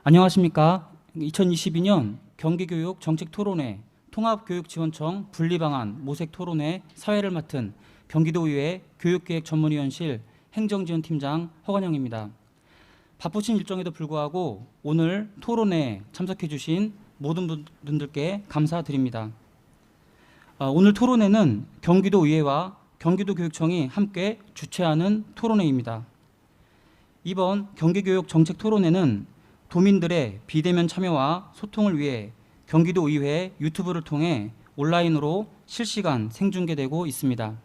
안녕하십니까. 2022년 경기교육 정책토론회 통합교육지원청 분리방안 모색토론회 사회를 맡은 경기도의회 교육계획전문위원실 행정지원팀장 허관영입니다. 바쁘신 일정에도 불구하고 오늘 토론회에 참석해 주신 모든 분들께 감사드립니다. 오늘 토론회는 경기도의회와 경기도교육청이 함께 주최하는 토론회입니다. 이번 경기교육 정책토론회는 도민들의 비대면 참여와 소통을 위해 경기도의회 유튜브를 통해 온라인으로 실시간 생중계되고 있습니다.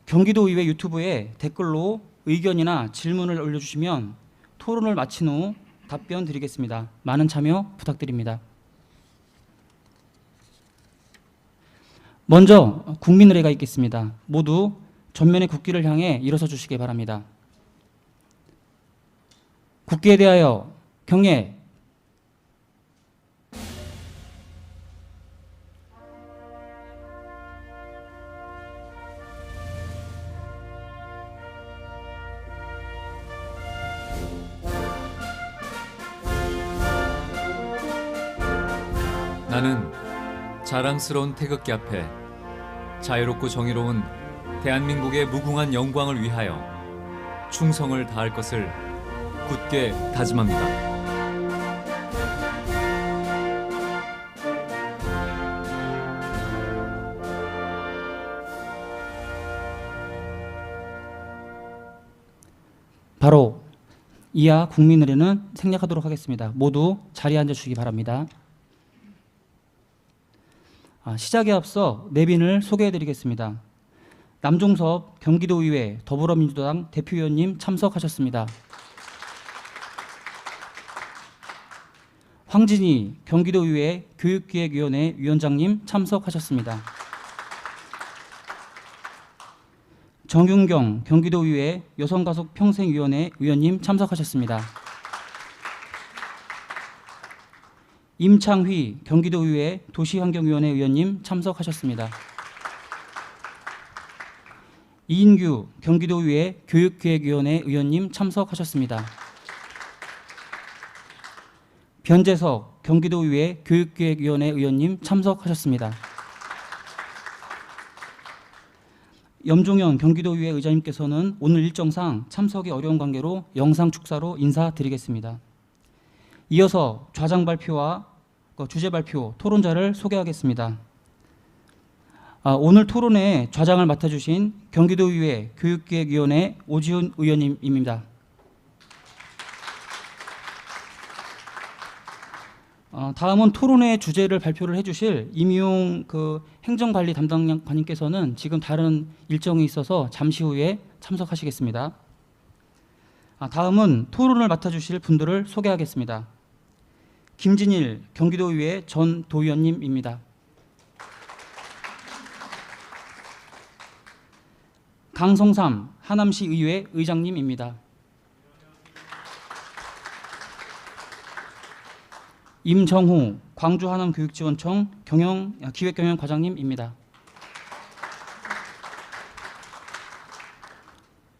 경기도의회 유튜브에 댓글로 의견이나 질문을 올려주시면 토론을 마친 후 답변 드리겠습니다. 많은 참여 부탁드립니다. 먼저 국민의례가 있겠습니다. 모두 전면의 국기를 향해 일어서 주시기 바랍니다. 국기에 대하여 경례. 나는 자랑스러운 태극기 앞에 자유롭고 정의로운 대한민국의 무궁한 영광을 위하여 충성을 다할 것을 굳게 다짐합니다. 바로 이하 국민의례는 생략하도록 하겠습니다. 모두 자리에 앉아주시기 바랍니다. 시작에 앞서 내빈을 소개해드리겠습니다. 남종섭 경기도의회 더불어민주당 대표위원님 참석하셨습니다. 황진희 경기도의회 교육기획위원회 위원장님 참석하셨습니다. 정윤경 경기도의회 여성가족평생위원회 위원님 참석하셨습니다. 임창휘 경기도의회 도시환경위원회 위원님 참석하셨습니다. 이인규 경기도의회 교육기획위원회 위원님 참석하셨습니다. 변재석 경기도의회 교육기획위원회 위원님 참석하셨습니다. 염종현 경기도의회 의장님께서는 오늘 일정상 참석이 어려운 관계로 영상 축사로 인사드리겠습니다. 이어서 좌장 발표와 주제 발표, 토론자를 소개하겠습니다. 오늘 토론회에 좌장을 맡아주신 경기도의회 교육기획위원회 오지훈 의원님입니다. 다음은 토론회 주제를 발표를 해주실 임용 행정관리 담당관님께서는 지금 다른 일정이 있어서 잠시 후에 참석하시겠습니다. 다음은 토론을 맡아주실 분들을 소개하겠습니다. 김진일 경기도의회 전 도의원님입니다. 강성삼 하남시의회 의장님입니다. 임정호 광주 하남교육지원청 기획경영과장님입니다.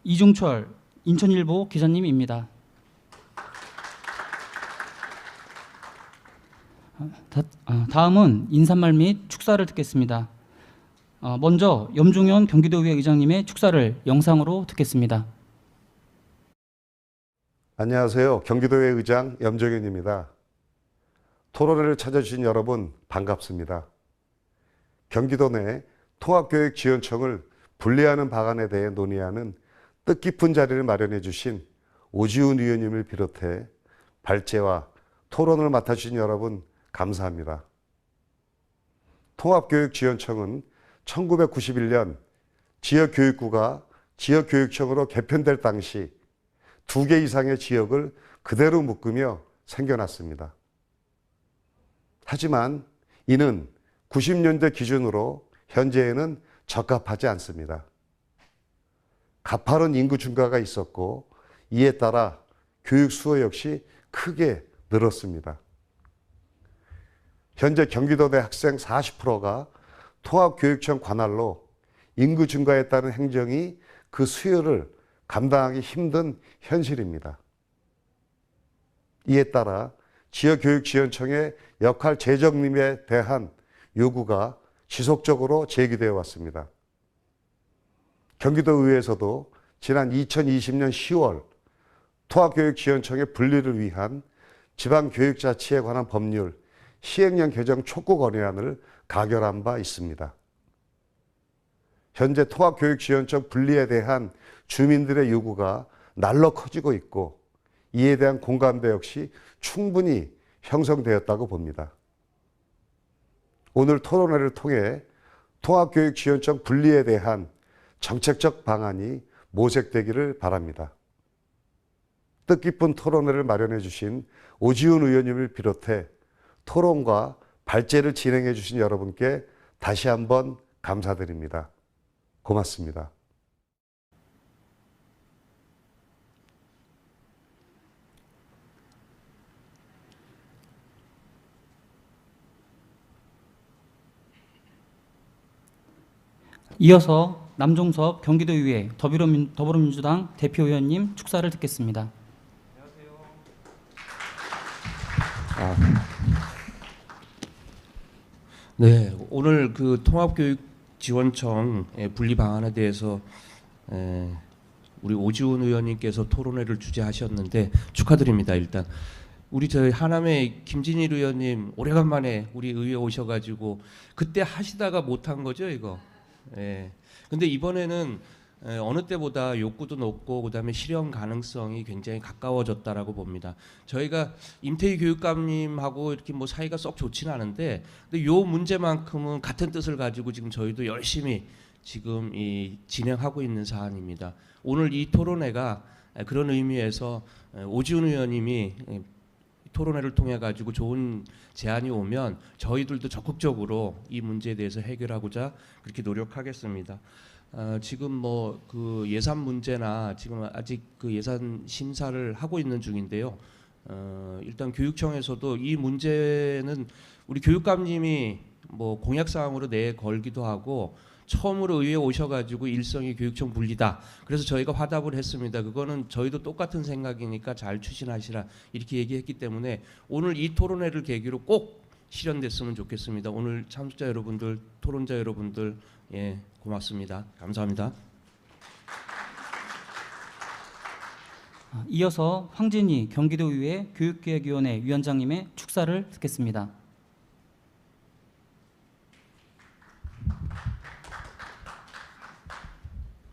이중철 인천일보 기자님입니다. 다음은 인사말 및 축사를 듣겠습니다. 먼저 염종현 경기도의회 의장님의 축사를 영상으로 듣겠습니다. 안녕하세요. 경기도의회 의장 염종현입니다. 토론회를 찾아주신 여러분 반갑습니다. 경기도 내 통합교육지원청을 분리하는 방안에 대해 논의하는 뜻깊은 자리를 마련해 주신 오지훈 의원님을 비롯해 발제와 토론을 맡아주신 여러분 감사합니다. 통합교육지원청은 1991년 지역교육구가 지역교육청으로 개편될 당시 2개 이상의 지역을 그대로 묶으며 생겨났습니다. 하지만 이는 90년대 기준으로 현재에는 적합하지 않습니다. 가파른 인구 증가가 있었고 이에 따라 교육 수요 역시 크게 늘었습니다. 현재 경기도 내 학생 40%가 통합교육청 관할로 인구 증가에 따른 행정이 그 수요를 감당하기 힘든 현실입니다. 이에 따라 지역교육지원청의 역할 재정립에 대한 요구가 지속적으로 제기되어 왔습니다. 경기도의회에서도 지난 2020년 10월 통합교육지원청의 분리를 위한 지방교육자치에 관한 법률 시행령 개정 촉구 건의안을 가결한 바 있습니다. 현재 통합교육지원청 분리에 대한 주민들의 요구가 날로 커지고 있고 이에 대한 공감대 역시 충분히 형성되었다고 봅니다. 오늘 토론회를 통해 통합교육지원청 분리에 대한 정책적 방안이 모색되기를 바랍니다. 뜻깊은 토론회를 마련해 주신 오지훈 의원님을 비롯해 토론과 발제를 진행해 주신 여러분께 다시 한번 감사드립니다. 고맙습니다. 이어서 남종섭 경기도의회 더불어민주당 대표의원님 축사를 듣겠습니다. 네, 오늘 그 통합교육지원청 분리 방안에 대해서 우리 오지훈 의원님께서 토론회를 주재하셨는데 축하드립니다. 일단 우리 저희 하남의 김진일 의원님 오래간만에 우리 의회 오셔가지고 그때 하시다가 못한 거죠, 이거. 예. 근데 이번에는 어느 때보다 욕구도 높고 그다음에 실현 가능성이 굉장히 가까워졌다라고 봅니다. 저희가 임태희 교육감님하고 이렇게 뭐 사이가 썩 좋지는 않은데, 근데 요 문제만큼은 같은 뜻을 가지고 지금 저희도 열심히 지금 진행하고 있는 사안입니다. 오늘 이 토론회가 그런 의미에서 오지훈 의원님이 토론회를 통해 가지고 좋은 제안이 오면 저희들도 적극적으로 이 문제에 대해서 해결하고자 그렇게 노력하겠습니다. 지금 뭐 그 예산 문제나 지금 아직 그 예산 심사를 하고 있는 중인데요. 일단 교육청에서도 이 문제는 우리 교육감님이 뭐 공약 사항으로 내걸기도 하고 처음으로 의회에 오셔가지고 일성이 교육청 분리다. 그래서 저희가 화답을 했습니다. 그거는 저희도 똑같은 생각이니까 잘 추진하시라 이렇게 얘기했기 때문에 오늘 이 토론회를 계기로 꼭 실현됐으면 좋겠습니다. 오늘 참석자 여러분들, 토론자 여러분들, 예, 고맙습니다. 감사합니다. 이어서 황진희 경기도의회 교육기획위원회 위원장님의 축사를 듣겠습니다.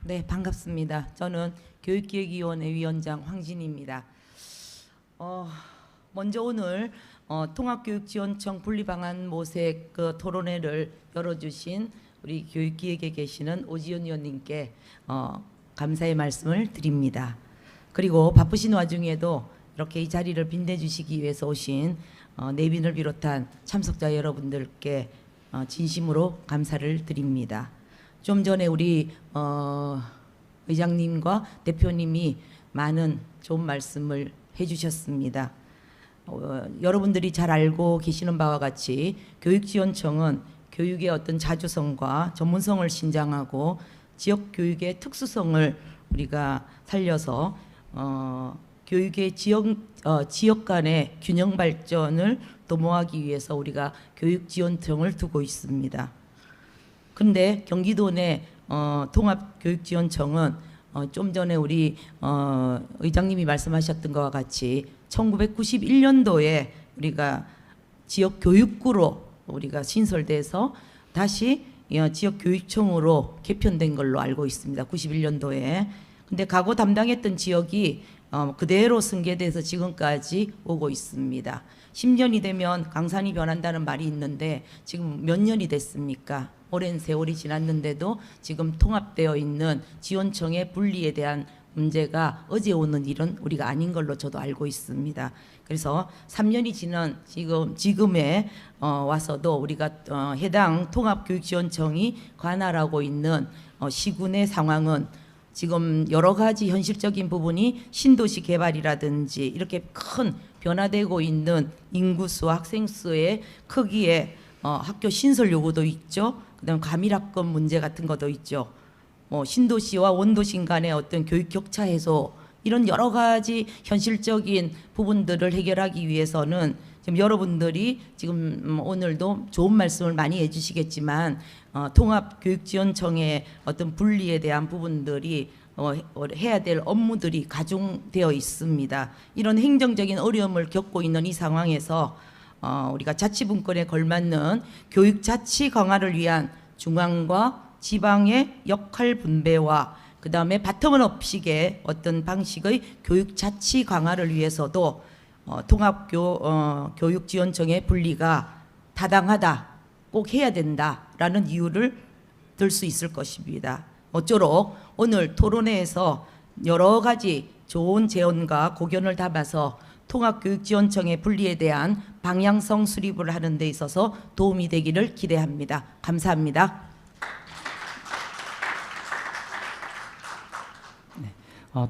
네, 반갑습니다. 저는 교육기획위원회 위원장 황진희입니다. 먼저 오늘 통합교육지원청 분리방안 모색 토론회를 열어주신 우리 교육기획에 계시는 오지훈 의원님께 감사의 말씀을 드립니다. 그리고 바쁘신 와중에도 이렇게 이 자리를 빛내주시기 위해서 오신 내빈을 비롯한 참석자 여러분들께 진심으로 감사를 드립니다. 좀 전에 우리 의장님과 대표님이 많은 좋은 말씀을 해주셨습니다. 여러분들이 잘 알고 계시는 바와 같이 교육지원청은 교육의 어떤 자주성과 전문성을 신장하고 지역 교육의 특수성을 우리가 살려서 교육의 지역 간의 균형 발전을 도모하기 위해서 우리가 교육지원청을 두고 있습니다. 근데 경기도 내 통합교육지원청은 좀 전에 우리 의장님이 말씀하셨던 것과 같이 1991년도에 우리가 지역교육구로 우리가 신설돼서 다시 지역교육청으로 개편된 걸로 알고 있습니다. 91년도에. 근데 과거 담당했던 지역이 그대로 승계돼서 지금까지 오고 있습니다. 10년이 되면 강산이 변한다는 말이 있는데 지금 몇 년이 됐습니까? 오랜 세월이 지났는데도 지금 통합되어 있는 지원청의 분리에 대한 문제가 어제 오는 일은 우리가 아닌 걸로 저도 알고 있습니다. 그래서 3년이 지난 지금에 와서도 우리가 해당 통합교육지원청이 관할하고 있는 시군의 상황은 지금 여러 가지 현실적인 부분이 신도시 개발이라든지 이렇게 큰 변화되고 있는 인구수와 학생 수의 크기에 학교 신설 요구도 있죠. 그다음 과밀학급 문제 같은 것도 있죠. 뭐 신도시와 원도시 간의 어떤 교육 격차 해소 이런 여러 가지 현실적인 부분들을 해결하기 위해서는 지금 여러분들이 지금 오늘도 좋은 말씀을 많이 해주시겠지만 통합교육지원청의 어떤 분리에 대한 부분들이 해야 될 업무들이 가중되어 있습니다. 이런 행정적인 어려움을 겪고 있는 이 상황에서 우리가 자치분권에 걸맞는 교육 자치 강화를 위한 중앙과 지방의 역할 분배와 그 다음에 바텀업식의 어떤 방식의 교육 자치 강화를 위해서도 통합교육지원청의 분리가 타당하다, 꼭 해야 된다라는 이유를 들 수 있을 것입니다. 모쪼록 오늘 토론회에서 여러 가지 좋은 제언과 고견을 담아서 통합교육지원청의 분리에 대한 방향성 수립을 하는 데 있어서 도움이 되기를 기대합니다. 감사합니다.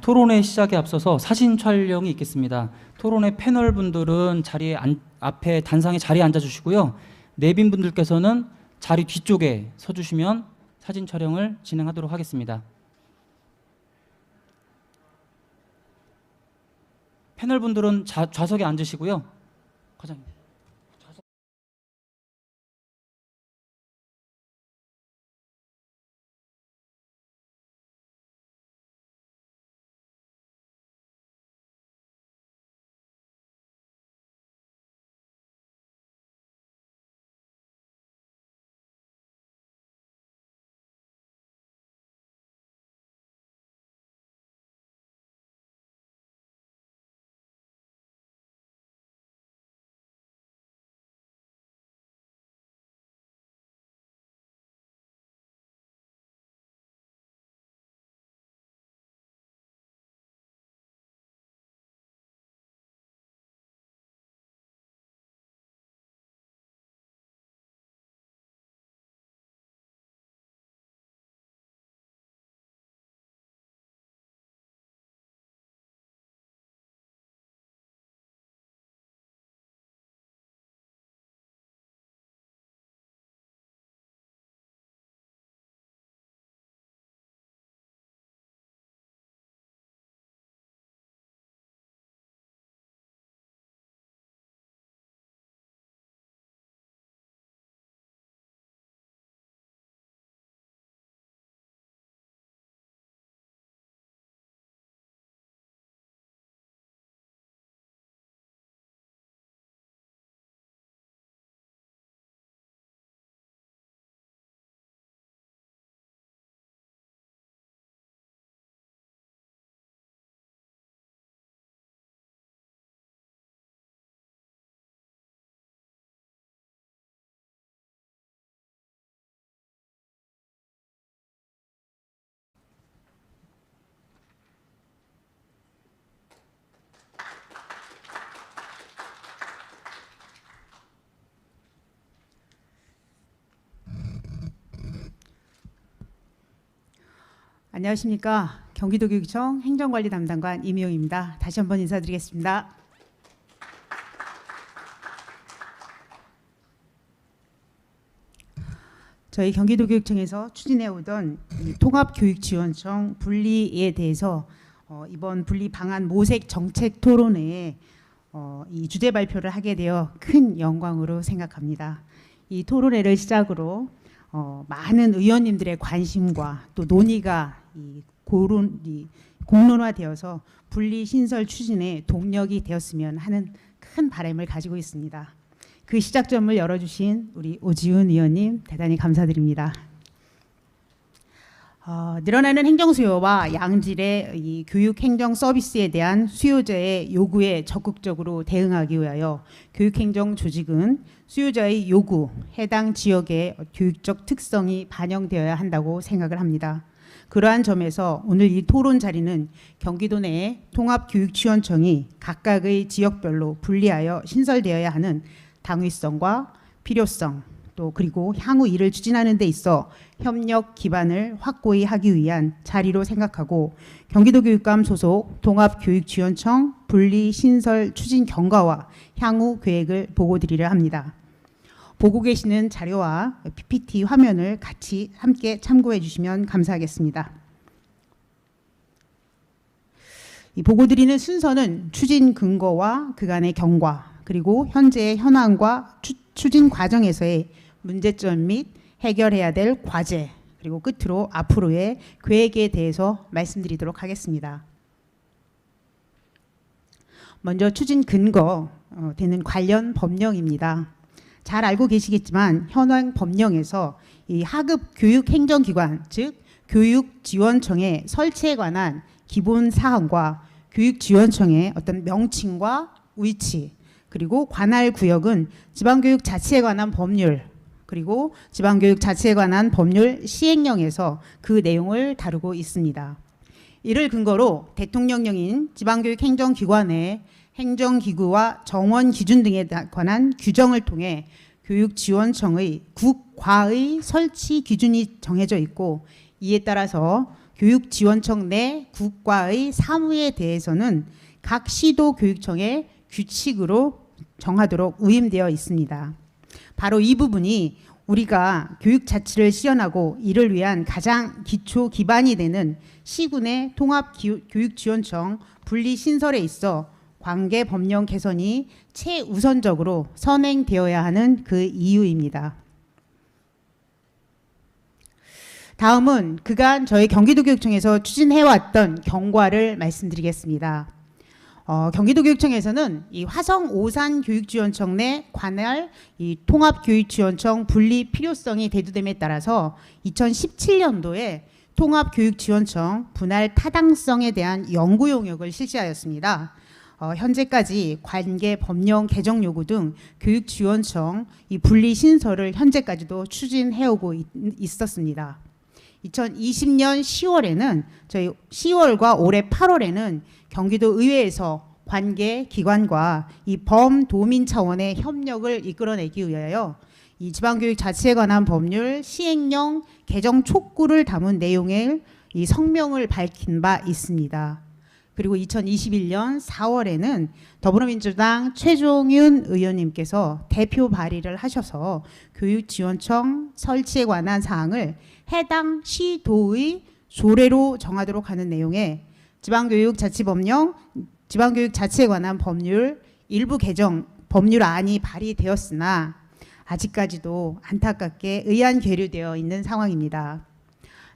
토론회 시작에 앞서서 사진 촬영이 있겠습니다. 토론회 패널 분들은 앞에 단상에 자리에 앉아주시고요. 내빈 분들께서는 자리 뒤쪽에 서주시면 사진 촬영을 진행하도록 하겠습니다. 패널 분들은 좌석에 앉으시고요. 과장님. 안녕하십니까. 경기도교육청 행정관리 담당관 이미용입니다. 다시 한번 인사드리겠습니다. 저희 경기도교육청에서 추진해오던 통합교육지원청 분리에 대해서 이번 분리 방안 모색 정책 토론회에 이 주제 발표를 하게 되어 큰 영광으로 생각합니다. 이 토론회를 시작으로 많은 의원님들의 관심과 또 논의가 공론화되어서 분리 신설 추진에 동력이 되었으면 하는 큰 바람을 가지고 있습니다. 그 시작점을 열어주신 우리 오지훈 의원님 대단히 감사드립니다. 늘어나는 행정 수요와 양질의 이 교육 행정 서비스에 대한 수요자의 요구에 적극적으로 대응하기 위하여 교육행정 조직은 수요자의 요구, 해당 지역의 교육적 특성이 반영되어야 한다고 생각을 합니다. 그러한 점에서 오늘 이 토론 자리는 경기도 내에 통합교육지원청이 각각의 지역별로 분리하여 신설되어야 하는 당위성과 필요성, 또 그리고 향후 이를 추진하는 데 있어 협력 기반을 확고히 하기 위한 자리로 생각하고 경기도교육감 소속 통합교육지원청 분리 신설 추진 경과와 향후 계획을 보고드리려 합니다. 보고 계시는 자료와 PPT 화면을 같이 함께 참고해 주시면 감사하겠습니다. 이 보고 드리는 순서는 추진 근거와 그간의 경과, 그리고 현재의 현황과 추진 과정에서의 문제점 및 해결해야 될 과제, 그리고 끝으로 앞으로의 계획에 대해서 말씀드리도록 하겠습니다. 먼저 추진 근거 되는 관련 법령입니다. 잘 알고 계시겠지만 현행 법령에서 이 하급 교육 행정기관, 즉 교육지원청의 설치에 관한 기본 사항과 교육지원청의 어떤 명칭과 위치, 그리고 관할 구역은 지방교육 자치에 관한 법률, 그리고 지방교육 자치에 관한 법률 시행령에서 그 내용을 다루고 있습니다. 이를 근거로 대통령령인 지방교육 행정기관의 행정기구와 정원 기준 등에 관한 규정을 통해 교육지원청의 국과의 설치 기준이 정해져 있고, 이에 따라서 교육지원청 내 국과의 사무에 대해서는 각 시도 교육청의 규칙으로 정하도록 위임되어 있습니다. 바로 이 부분이 우리가 교육 자치를 실현하고 이를 위한 가장 기초 기반이 되는 시군의 통합교육지원청 분리 신설에 있어 관계 법령 개선이 최우선적으로 선행되어야 하는 그 이유입니다. 다음은 그간 저희 경기도교육청에서 추진해왔던 경과를 말씀드리겠습니다. 경기도교육청에서는 이 화성 오산 교육지원청 내 관할 이 통합교육지원청 분리 필요성이 대두됨에 따라서 2017년도에 통합교육지원청 분할 타당성에 대한 연구 용역을 실시하였습니다. 현재까지 관계 법령 개정 요구 등 교육지원청 이 분리 신설을 현재까지도 추진해오고 있었습니다. 2020년 10월에는 저희 10월과 올해 8월에는 경기도 의회에서 관계 기관과 이 범도민 차원의 협력을 이끌어내기 위하여 이 지방교육 자치에 관한 법률 시행령 개정 촉구를 담은 내용의 이 성명을 밝힌 바 있습니다. 그리고 2021년 4월에는 더불어민주당 최종윤 의원님께서 대표 발의를 하셔서 교육지원청 설치에 관한 사항을 해당 시도의 조례로 정하도록 하는 내용의 지방교육자치법령, 지방교육 자치에 관한 법률 일부 개정 법률안이 발의되었으나 아직까지도 안타깝게 의안 계류되어 있는 상황입니다.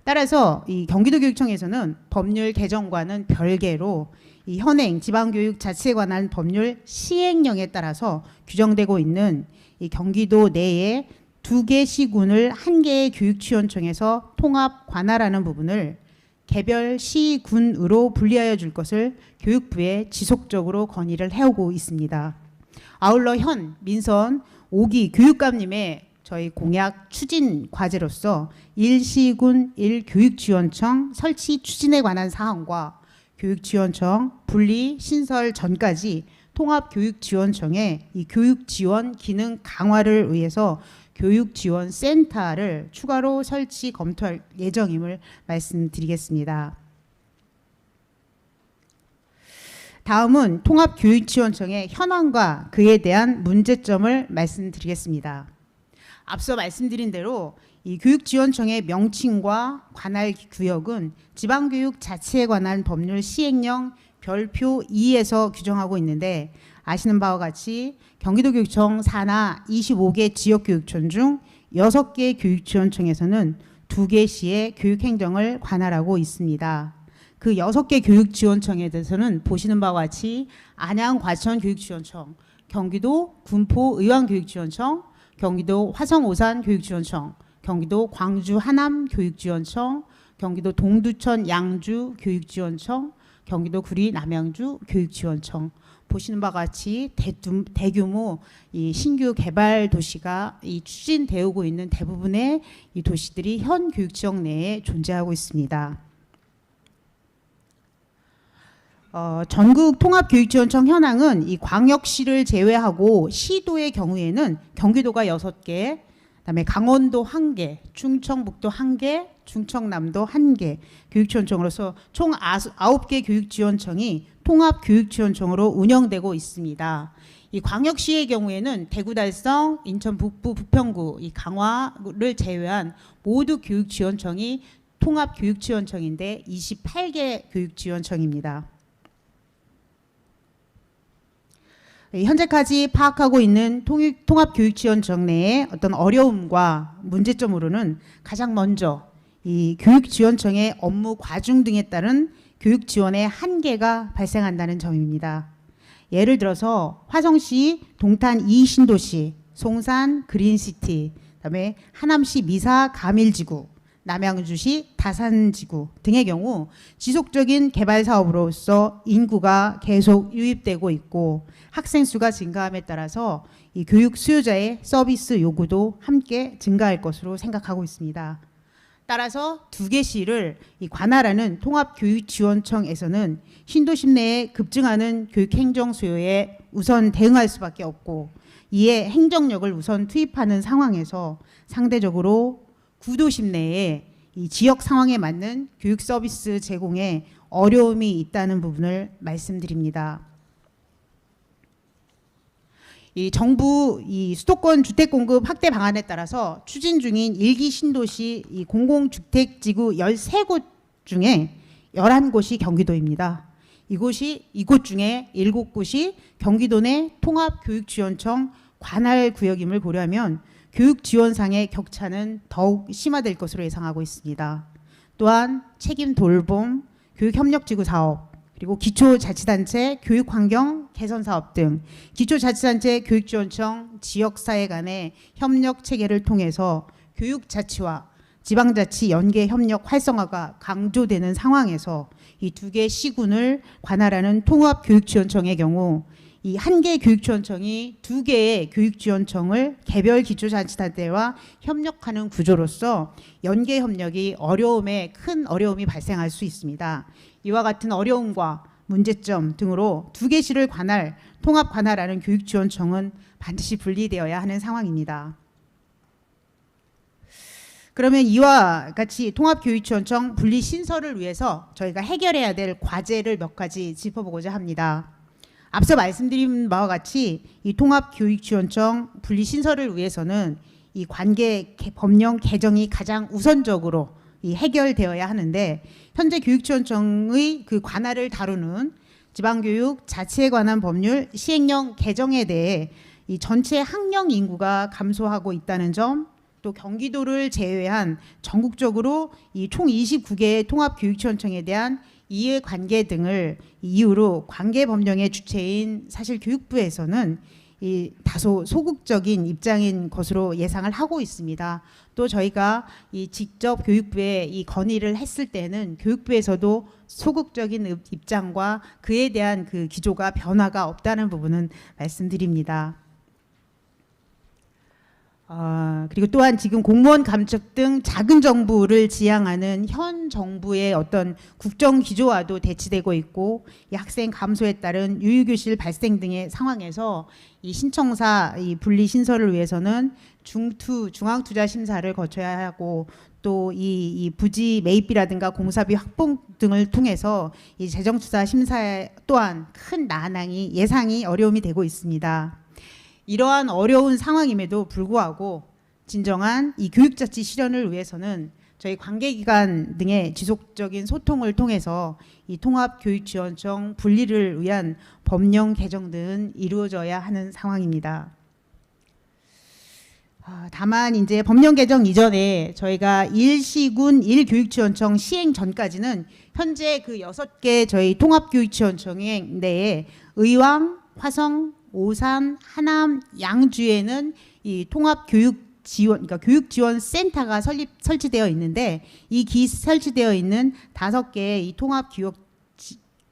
따라서 이 경기도교육청에서는 법률 개정과는 별개로 이 현행 지방교육 자치에 관한 법률 시행령에 따라서 규정되고 있는 이 경기도 내에 2개 시군을 1개의 교육지원청에서 통합 관할하는 부분을 개별 시군으로 분리하여 줄 것을 교육부에 지속적으로 건의를 해오고 있습니다. 아울러 현 민선 5기 교육감님의 저희 공약 추진 과제로서 1시군 1교육지원청 설치 추진에 관한 사항과 교육지원청 분리 신설 전까지 통합교육지원청의 이 교육지원 기능 강화를 위해서 교육지원센터를 추가로 설치 검토할 예정임을 말씀드리겠습니다. 다음은 통합교육지원청의 현황과 그에 대한 문제점을 말씀드리겠습니다. 앞서 말씀드린 대로 이 교육지원청의 명칭과 관할 구역은 지방교육 자치에 관한 법률 시행령 별표 2에서 규정하고 있는데, 아시는 바와 같이 경기도교육청 산하 25개 지역교육청 중 6개 교육지원청에서는 2개시의 교육행정을 관할하고 있습니다. 그 6개 교육지원청에 대해서는 보시는 바와 같이 안양 과천교육지원청, 경기도 군포 의왕교육지원청, 경기도 화성 오산 교육지원청, 경기도 광주 하남 교육지원청, 경기도 동두천 양주 교육지원청, 경기도 구리 남양주 교육지원청, 보시는 바와 같이 대규모 이 신규 개발 도시가 이 추진되고 있는 대부분의 이 도시들이 현 교육청 내에 존재하고 있습니다. 전국 통합교육지원청 현황은 이 광역시를 제외하고 시도의 경우에는 경기도가 6개, 그다음에 강원도 1개, 충청북도 1개, 충청남도 1개 교육지원청으로서 총 9개 교육지원청이 통합교육지원청으로 운영되고 있습니다. 이 광역시의 경우에는 대구 달성, 인천 북부, 부평구, 이 강화를 제외한 모두 교육지원청이 통합교육지원청인데 28개 교육지원청입니다. 현재까지 파악하고 있는 통합교육지원청 내의 어떤 어려움과 문제점으로는 가장 먼저 이 교육지원청의 업무 과중 등에 따른 교육지원의 한계가 발생한다는 점입니다. 예를 들어서 화성시 동탄 2신도시, 송산 그린시티, 그다음에 하남시 미사 가밀지구, 남양주시 다산지구 등의 경우 지속적인 개발 사업으로서 인구가 계속 유입되고 있고 학생 수가 증가함에 따라서 이 교육 수요자의 서비스 요구도 함께 증가할 것으로 생각하고 있습니다. 따라서 두 개 시를 이 관할하는 통합교육지원청에서는 신도시 내에 급증하는 교육행정 수요에 우선 대응할 수밖에 없고 이에 행정력을 우선 투입하는 상황에서 상대적으로 구도심 내에 이 지역 상황에 맞는 교육 서비스 제공에 어려움이 있다는 부분을 말씀드립니다. 이 정부 이 수도권 주택 공급 확대 방안에 따라서 추진 중인 1기 신도시 이 공공주택지구 13곳 중에 11곳이 경기도입니다. 이곳 중에 7곳이 경기도 내 통합교육지원청 관할 구역임을 고려하면 교육지원상의 격차는 더욱 심화될 것으로 예상하고 있습니다. 또한 책임 돌봄, 교육협력지구 사업, 그리고 기초자치단체 교육환경 개선 사업 등 기초자치단체 교육지원청 지역사회 간의 협력 체계를 통해서 교육자치와 지방자치 연계 협력 활성화가 강조되는 상황에서 이 두 개 시군을 관할하는 통합교육지원청의 경우 이 한 개 교육지원청이 두 개의 교육지원청을 개별 기초자치단체와 협력하는 구조로서 연계 협력이 큰 어려움이 발생할 수 있습니다. 이와 같은 어려움과 문제점 등으로 두 개 시를 통합 관할하는 교육지원청은 반드시 분리되어야 하는 상황입니다. 그러면 이와 같이 통합교육지원청 분리 신설을 위해서 저희가 해결해야 될 과제를 몇 가지 짚어보고자 합니다. 앞서 말씀드린 바와 같이 이 통합교육지원청 분리 신설을 위해서는 이 관계 법령 개정이 가장 우선적으로 이 해결되어야 하는데 현재 교육지원청의 그 관할을 다루는 지방교육 자치에 관한 법률 시행령 개정에 대해 이 전체 학령 인구가 감소하고 있다는 점, 또 경기도를 제외한 전국적으로 이 총 29개의 통합교육지원청에 대한 이해관계 등을 이유로 관계 법령의 주체인 사실 교육부에서는 이 다소 소극적인 입장인 것으로 예상을 하고 있습니다. 또 저희가 이 직접 교육부에 이 건의를 했을 때는 교육부에서도 소극적인 입장과 그에 대한 그 기조가 변화가 없다는 부분은 말씀드립니다. 그리고 또한 지금 공무원 감축 등 작은 정부를 지향하는 현 정부의 어떤 국정 기조와도 대치되고 있고 이 학생 감소에 따른 유휴교실 발생 등의 상황에서 이 신청사 이 분리 신설을 위해서는 중앙투자 심사를 거쳐야 하고 또 이 부지 매입비라든가 공사비 확보 등을 통해서 이 재정투자 심사 또한 큰 예상이 어려움이 되고 있습니다. 이러한 어려운 상황임에도 불구하고 진정한 이 교육자치 실현을 위해서는 저희 관계기관 등의 지속적인 소통을 통해서 이 통합교육지원청 분리를 위한 법령 개정 등은 이루어져야 하는 상황입니다. 다만 이제 법령 개정 이전에 저희가 1시군 1교육지원청 시행 전까지는 현재 그 6개 저희 통합교육지원청 내에 의왕, 화성, 오산, 하남, 양주에는 이 통합교육지원, 그러니까 교육지원센터가 설치되어 있는데 이 설치되어 있는 5개의 이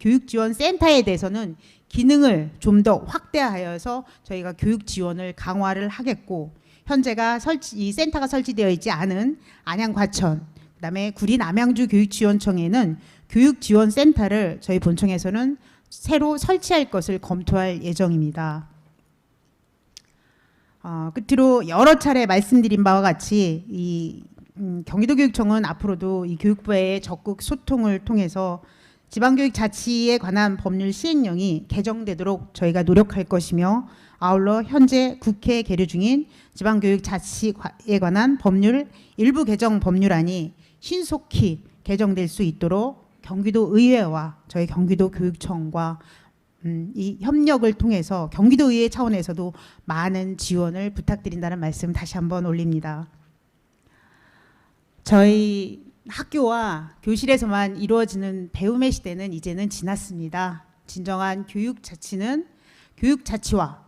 통합교육지원센터에 대해서는 기능을 좀 더 확대하여서 저희가 교육지원을 강화를 하겠고 현재가 이 센터가 설치되어 있지 않은 안양 과천, 그다음에 구리 남양주 교육지원청에는 교육지원센터를 저희 본청에서는 새로 설치할 것을 검토할 예정입니다. 끝으로 여러 차례 말씀드린 바와 같이 이 경기도교육청은 앞으로도 이 교육부의 적극 소통을 통해서 지방교육 자치에 관한 법률 시행령이 개정되도록 저희가 노력할 것이며 아울러 현재 국회 계류 중인 지방교육 자치에 관한 법률 일부 개정 법률안이 신속히 개정될 수 있도록 경기도 의회와 저희 경기도 교육청과 이 협력을 통해서 경기도 의회 차원에서도 많은 지원을 부탁드린다는 말씀 다시 한번 올립니다. 저희 학교와 교실에서만 이루어지는 배움의 시대는 이제는 지났습니다. 진정한 교육자치는 교육자치와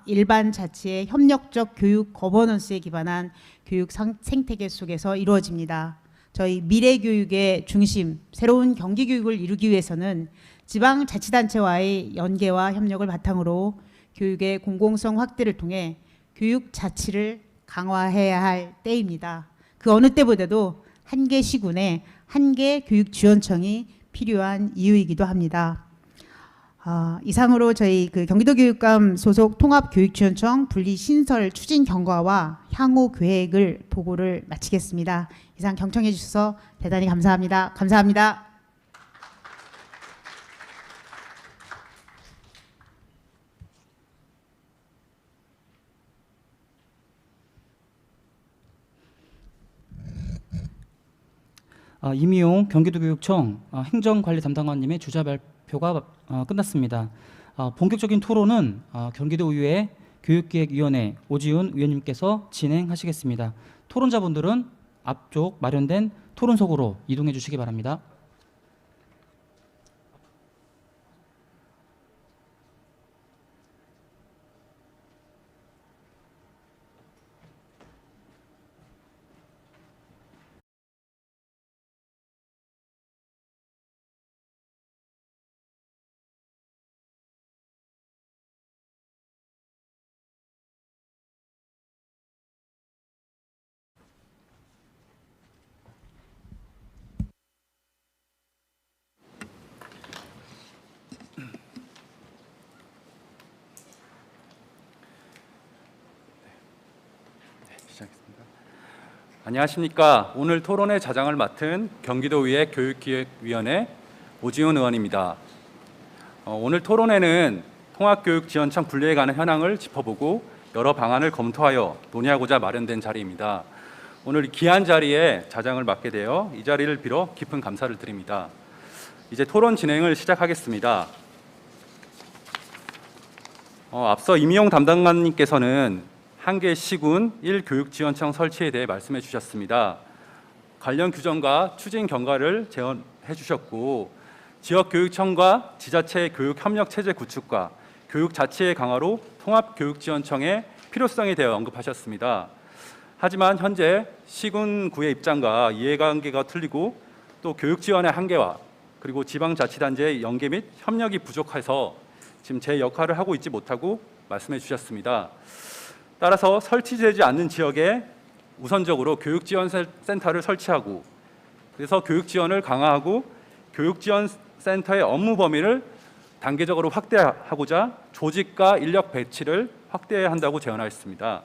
일반 자치의 협력적 교육 거버넌스에 기반한 교육 생태계 속에서 이루어집니다. 저희 미래 교육의 중심, 새로운 경기 교육을 이루기 위해서는 지방자치단체와의 연계와 협력을 바탕으로 교육의 공공성 확대를 통해 교육 자치를 강화해야 할 때입니다. 그 어느 때보다도 한계 시군에 한계 교육지원청이 필요한 이유이기도 합니다. 이상으로 저희 경기도교육감 소속 통합교육지원청 분리 신설 추진 경과와 향후 계획을 보고를 마치겠습니다. 이상 경청해 주셔서 대단히 감사합니다. 감사합니다. 이미용 경기도교육청 행정관리 담당관님의 주자 발표가 끝났습니다. 본격적인 토론은 경기도의회 교육기획위원회 오지훈 위원님께서 진행하시겠습니다. 토론자분들은 앞쪽 마련된 토론석으로 이동해 주시기 바랍니다. 안녕하십니까. 오늘 토론의 자장을 맡은 경기도의회 교육기획위원회 오지훈 의원입니다. 오늘 토론회는 통합교육지원청 분리에 관한 현황을 짚어보고 여러 방안을 검토하여 논의하고자 마련된 자리입니다. 오늘 귀한 자리에 자장을 맡게 되어 이 자리를 빌어 깊은 감사를 드립니다. 이제 토론 진행을 시작하겠습니다. 앞서 이미용 담당관님께서는 한계 시군 1교육지원청 설치에 대해 말씀해 주셨습니다. 관련 규정과 추진 경과를 제언해 주셨고 지역교육청과 지자체의 교육협력체제 구축과 교육 자체의 강화로 통합교육지원청의 필요성에 대해 언급하셨습니다. 하지만 현재 시군구의 입장과 이해관계가 틀리고 또 교육지원의 한계와 그리고 지방자치단체의 연계 및 협력이 부족해서 지금 제 역할을 하고 있지 못하고 말씀해 주셨습니다. 따라서 설치되지 않는 지역에 우선적으로 교육지원센터를 설치하고 그래서 교육지원을 강화하고 교육지원센터의 업무 범위를 단계적으로 확대하고자 조직과 인력 배치를 확대해야 한다고 제언하였습니다.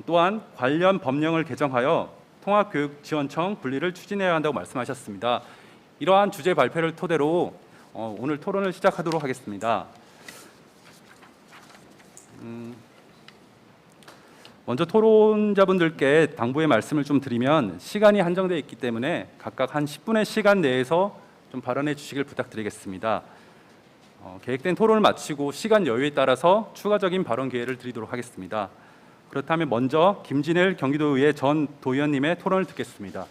또한 관련 법령을 개정하여 통합교육지원청 분리를 추진해야 한다고 말씀하셨습니다. 이러한 주제 발표를 토대로 오늘 토론을 시작하도록 하겠습니다. 먼저 토론자분들께 당부의 말씀을 좀 드리면 시간이 한정되어 있기 때문에 각각 한 10분의 시간 내에서 좀 발언해 주시길 부탁드리겠습니다. 계획된 토론을 마치고 시간 여유에 따라서 추가적인 발언 기회를 드리도록 하겠습니다. 그렇다면 먼저 김진일 경기도의회 전 도의원님의 토론을 듣겠습니다.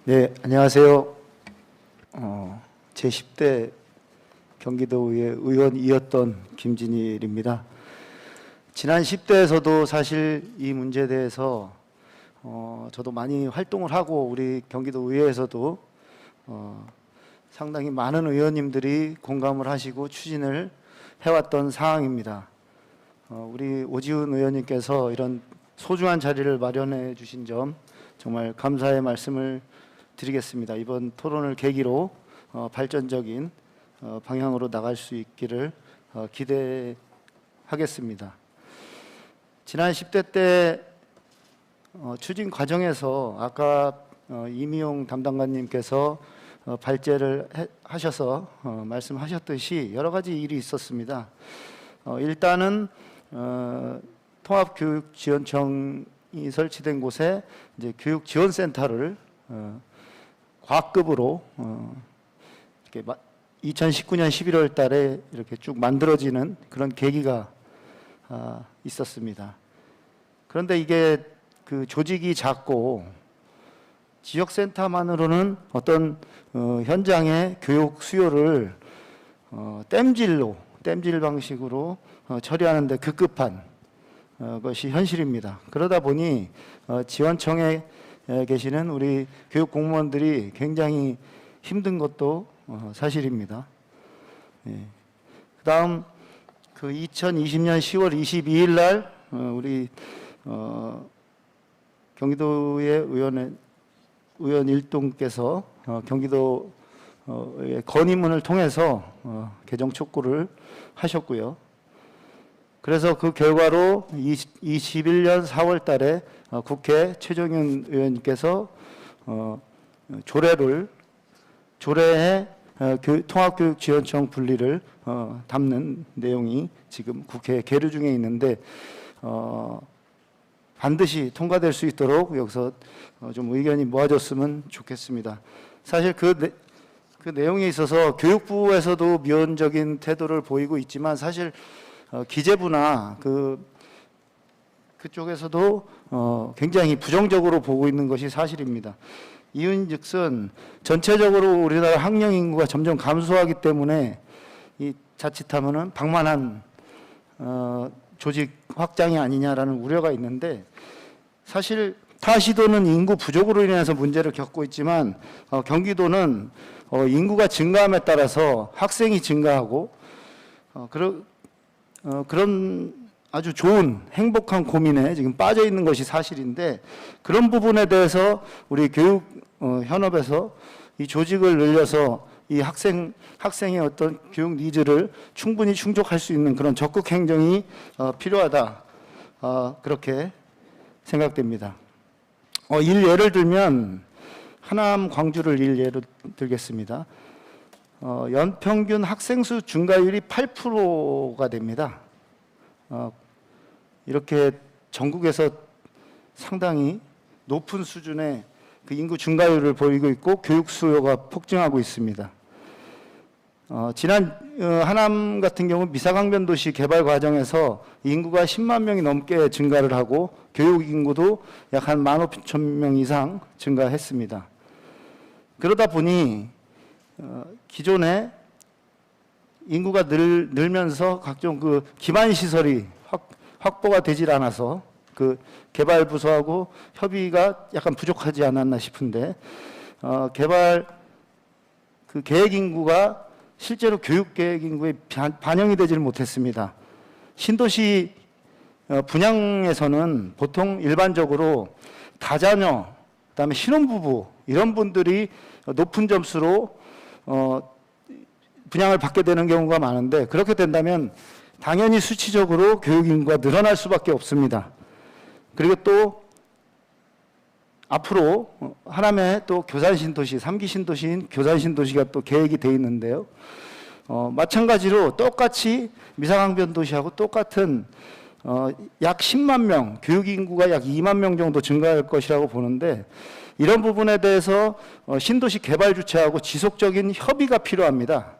네, 안녕하세요. 제10대 경기도의회 의원이었던 김진일입니다. 지난 10대에서도 사실 이 문제에 대해서 저도 많이 활동을 하고 우리 경기도의회에서도 상당히 많은 의원님들이 공감을 하시고 추진을 해왔던 사항입니다. 우리 오지훈 의원님께서 이런 소중한 자리를 마련해 주신 점 정말 감사의 말씀을 드리겠습니다. 이번 토론을 계기로 발전적인 방향으로 나갈 수 있기를 기대하겠습니다. 지난 10대 때 추진 과정에서 아까 이미용 담당관님께서 발제를 하셔서 말씀하셨듯이 여러 가지 일이 있었습니다. 일단은 통합교육지원청이 설치된 곳에 이제 교육지원센터를 과급으로 이렇게 2019년 11월 달에 이렇게 쭉 만들어지는 그런 계기가 있었습니다. 그런데 이게 그 조직이 작고 지역센터만으로는 어떤 현장의 교육 수요를 땜질 방식으로 처리하는데 급급한 것이 현실입니다. 그러다 보니 지원청에 계시는 우리 교육 공무원들이 굉장히 힘든 것도 사실입니다. 예. 그다음 그 2020년 10월 22일 날 우리 경기도의 의원 일동께서 경기도의 건의문을 통해서 개정 촉구를 하셨고요. 그래서 그 결과로 21년 4월 달에 국회 최종윤 의원님께서 조례에 통합교육지원청 분리를 담는 내용이 지금 국회에 계류 중에 있는데 반드시 통과될 수 있도록 여기서 좀 의견이 모아졌으면 좋겠습니다. 사실 그 내용에 있어서 교육부에서도 미온적인 태도를 보이고 있지만 사실 기재부나 그쪽에서도 굉장히 부정적으로 보고 있는 것이 사실입니다. 이윤즉슨 전체적으로 우리나라 학령 인구가 점점 감소하기 때문에 이 자칫하면은 방만한 조직 확장이 아니냐라는 우려가 있는데 사실 타 시도는 인구 부족으로 인해서 문제를 겪고 있지만 경기도는 인구가 증가함에 따라서 학생이 증가하고 그런 아주 좋은 행복한 고민에 지금 빠져 있는 것이 사실인데 그런 부분에 대해서 우리 교육 현업에서 이 조직을 늘려서 이 학생의 어떤 교육 니즈를 충분히 충족할 수 있는 그런 적극 행정이 필요하다 그렇게 생각됩니다. 예를 들면 하남 광주를 예로 들겠습니다. 연평균 학생 수 증가율이 8%가 됩니다. 이렇게 전국에서 상당히 높은 수준의 그 인구 증가율을 보이고 있고 교육 수요가 폭증하고 있습니다. 지난 하남 같은 경우 미사강변도시 개발 과정에서 인구가 10만 명이 넘게 증가를 하고 교육 인구도 약 한 15,000명 이상 증가했습니다. 그러다 보니 기존에 인구가 늘면서 각종 그 기반 시설이 확보가 되질 않아서 그 개발 부서하고 협의가 약간 부족하지 않았나 싶은데 개발 그 계획 인구가 실제로 교육 계획 인구에 반영이 되지를 못했습니다. 신도시 분양에서는 보통 일반적으로 다자녀, 그다음에 신혼부부 이런 분들이 높은 점수로 분양을 받게 되는 경우가 많은데 그렇게 된다면 당연히 수치적으로 교육 인구가 늘어날 수밖에 없습니다. 그리고 또 앞으로 하남에 또 교산신도시, 3기 신도시인 교산신도시가 또 계획이 돼 있는데요. 마찬가지로 똑같이 미사강변도시하고 똑같은 약 10만 명, 교육 인구가 약 2만 명 정도 증가할 것이라고 보는데 이런 부분에 대해서 신도시 개발 주체하고 지속적인 협의가 필요합니다.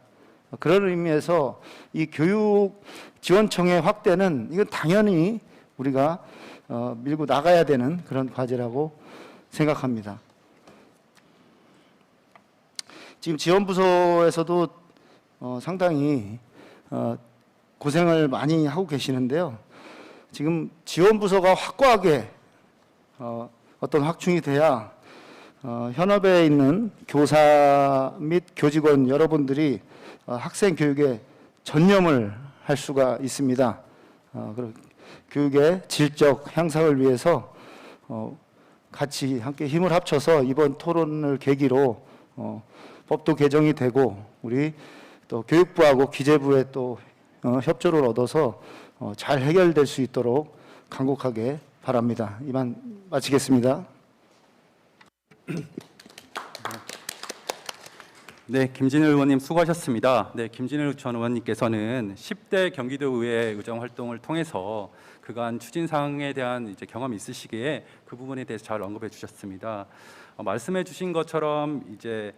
그런 의미에서 이 교육 지원청의 확대는 이건 당연히 우리가 밀고 나가야 되는 그런 과제라고 생각합니다. 지금 지원부서에서도 상당히 고생을 많이 하고 계시는데요. 지금 지원부서가 확고하게 어떤 확충이 돼야 현업에 있는 교사 및 교직원 여러분들이 학생 교육에 전념을 할 수가 있습니다. 교육의 질적 향상을 위해서 같이 함께 힘을 합쳐서 이번 토론을 계기로 법도 개정이 되고 우리 또 교육부하고 기재부의 또 협조를 얻어서 잘 해결될 수 있도록 간곡하게 바랍니다. 이만 마치겠습니다. 네, 김진일 의원님 수고하셨습니다. 네, 김진일 전 의원님께서는 10대 경기도의회 의정 활동을 통해서 그간 추진 사항에 대한 이제 경험이 있으시기에 그 부분에 대해서 잘 언급해 주셨습니다. 말씀해 주신 것처럼 이제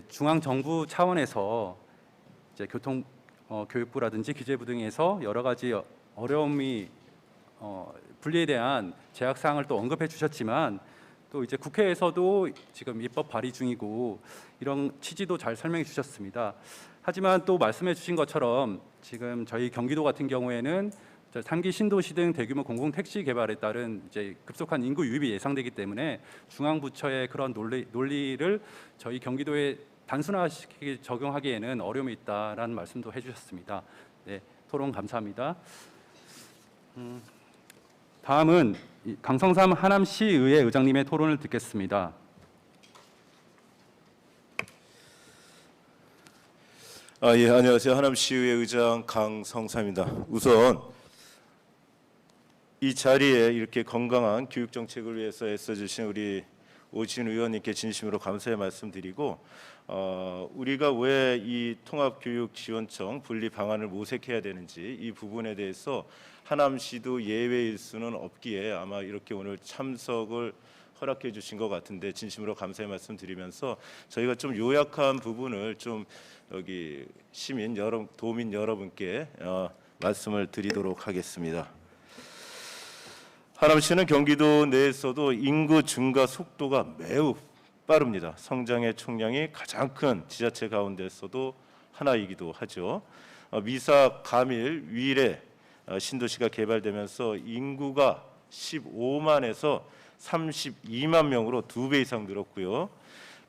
중앙 정부 차원에서 이제 교육부라든지 기재부 등에서 여러 가지 어려움이 분리에 대한 제약 사항을 또 언급해 주셨지만 또 이제 국회에서도 지금 입법 발의 중이고 이런 취지도 잘 설명해 주셨습니다. 하지만 또 말씀해 주신 것처럼 지금 저희 경기도 같은 경우에는 3기 신도시 등 대규모 공공 택지 개발에 따른 이제 급속한 인구 유입이 예상되기 때문에 중앙 부처의 그런 논리를 저희 경기도에 단순화시키게 적용하기에는 어려움이 있다라는 말씀도 해주셨습니다. 네, 토론 감사합니다. 다음은 강성삼 하남시의회 의장님의 토론을 듣겠습니다. 예, 안녕하세요. 하남시의회 의장 강성삼입니다. 우선 이 자리에 이렇게 건강한 교육 정책을 위해서 애써주신 우리 오지훈 의원님께 진심으로 감사의 말씀드리고, 우리가 왜 이 통합교육지원청 분리 방안을 모색해야 되는지 이 부분에 대해서 하남시도 예외일 수는 없기에 아마 이렇게 오늘 참석을 허락해 주신 것 같은데 진심으로 감사의 말씀드리면서 저희가 좀 요약한 부분을 좀 여기 시민 여러분, 도민 여러분께 말씀을 드리도록 하겠습니다. 하남시는 경기도 내에서도 인구 증가 속도가 매우 빠릅니다. 성장의 총량이 가장 큰 지자체 가운데서도 하나이기도 하죠. 미사, 가밀, 위례 신도시가 개발되면서 인구가 15만에서 32만 명으로 2배 이상 늘었고요.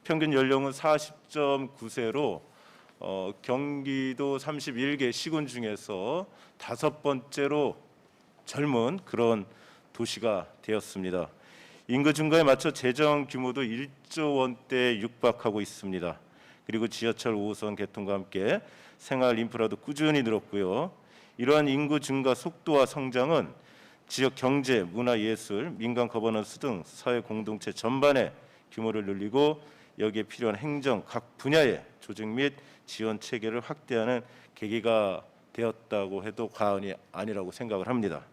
평균 연령은 40.9세로 경기도 31개 시군 중에서 5번째로 젊은 그런 도시가 되었습니다. 인구 증가에 맞춰 재정 규모도 1조 원대에 육박하고 있습니다. 그리고 지하철 5호선 개통과 함께 생활 인프라도 꾸준히 늘었고요. 이러한 인구 증가 속도와 성장은 지역 경제, 문화 예술, 민간 거버넌스 등 사회 공동체 전반의 규모를 늘리고 여기에 필요한 행정 각 분야의 조직 및 지원 체계를 확대하는 계기가 되었다고 해도 과언이 아니라고 생각을 합니다.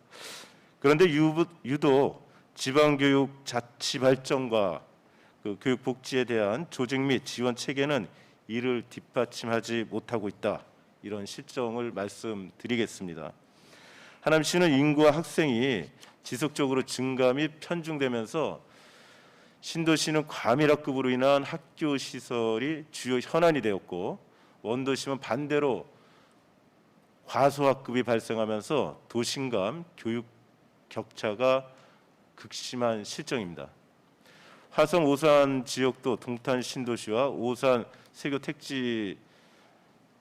그런데 유독 지방교육 자치 발전과 그 교육 복지에 대한 조직 및 지원 체계는 이를 뒷받침하지 못하고 있다. 이런 실정을 말씀드리겠습니다. 하남시는 인구와 학생이 지속적으로 증가 및 편중되면서 신도시는 과밀학급으로 인한 학교 시설이 주요 현안이 되었고, 원도시는 반대로 과소학급이 발생하면서 도심 간 교육 격차가 극심한 실정입니다. 화성 오산 지역도 동탄 신도시와 오산 세교 택지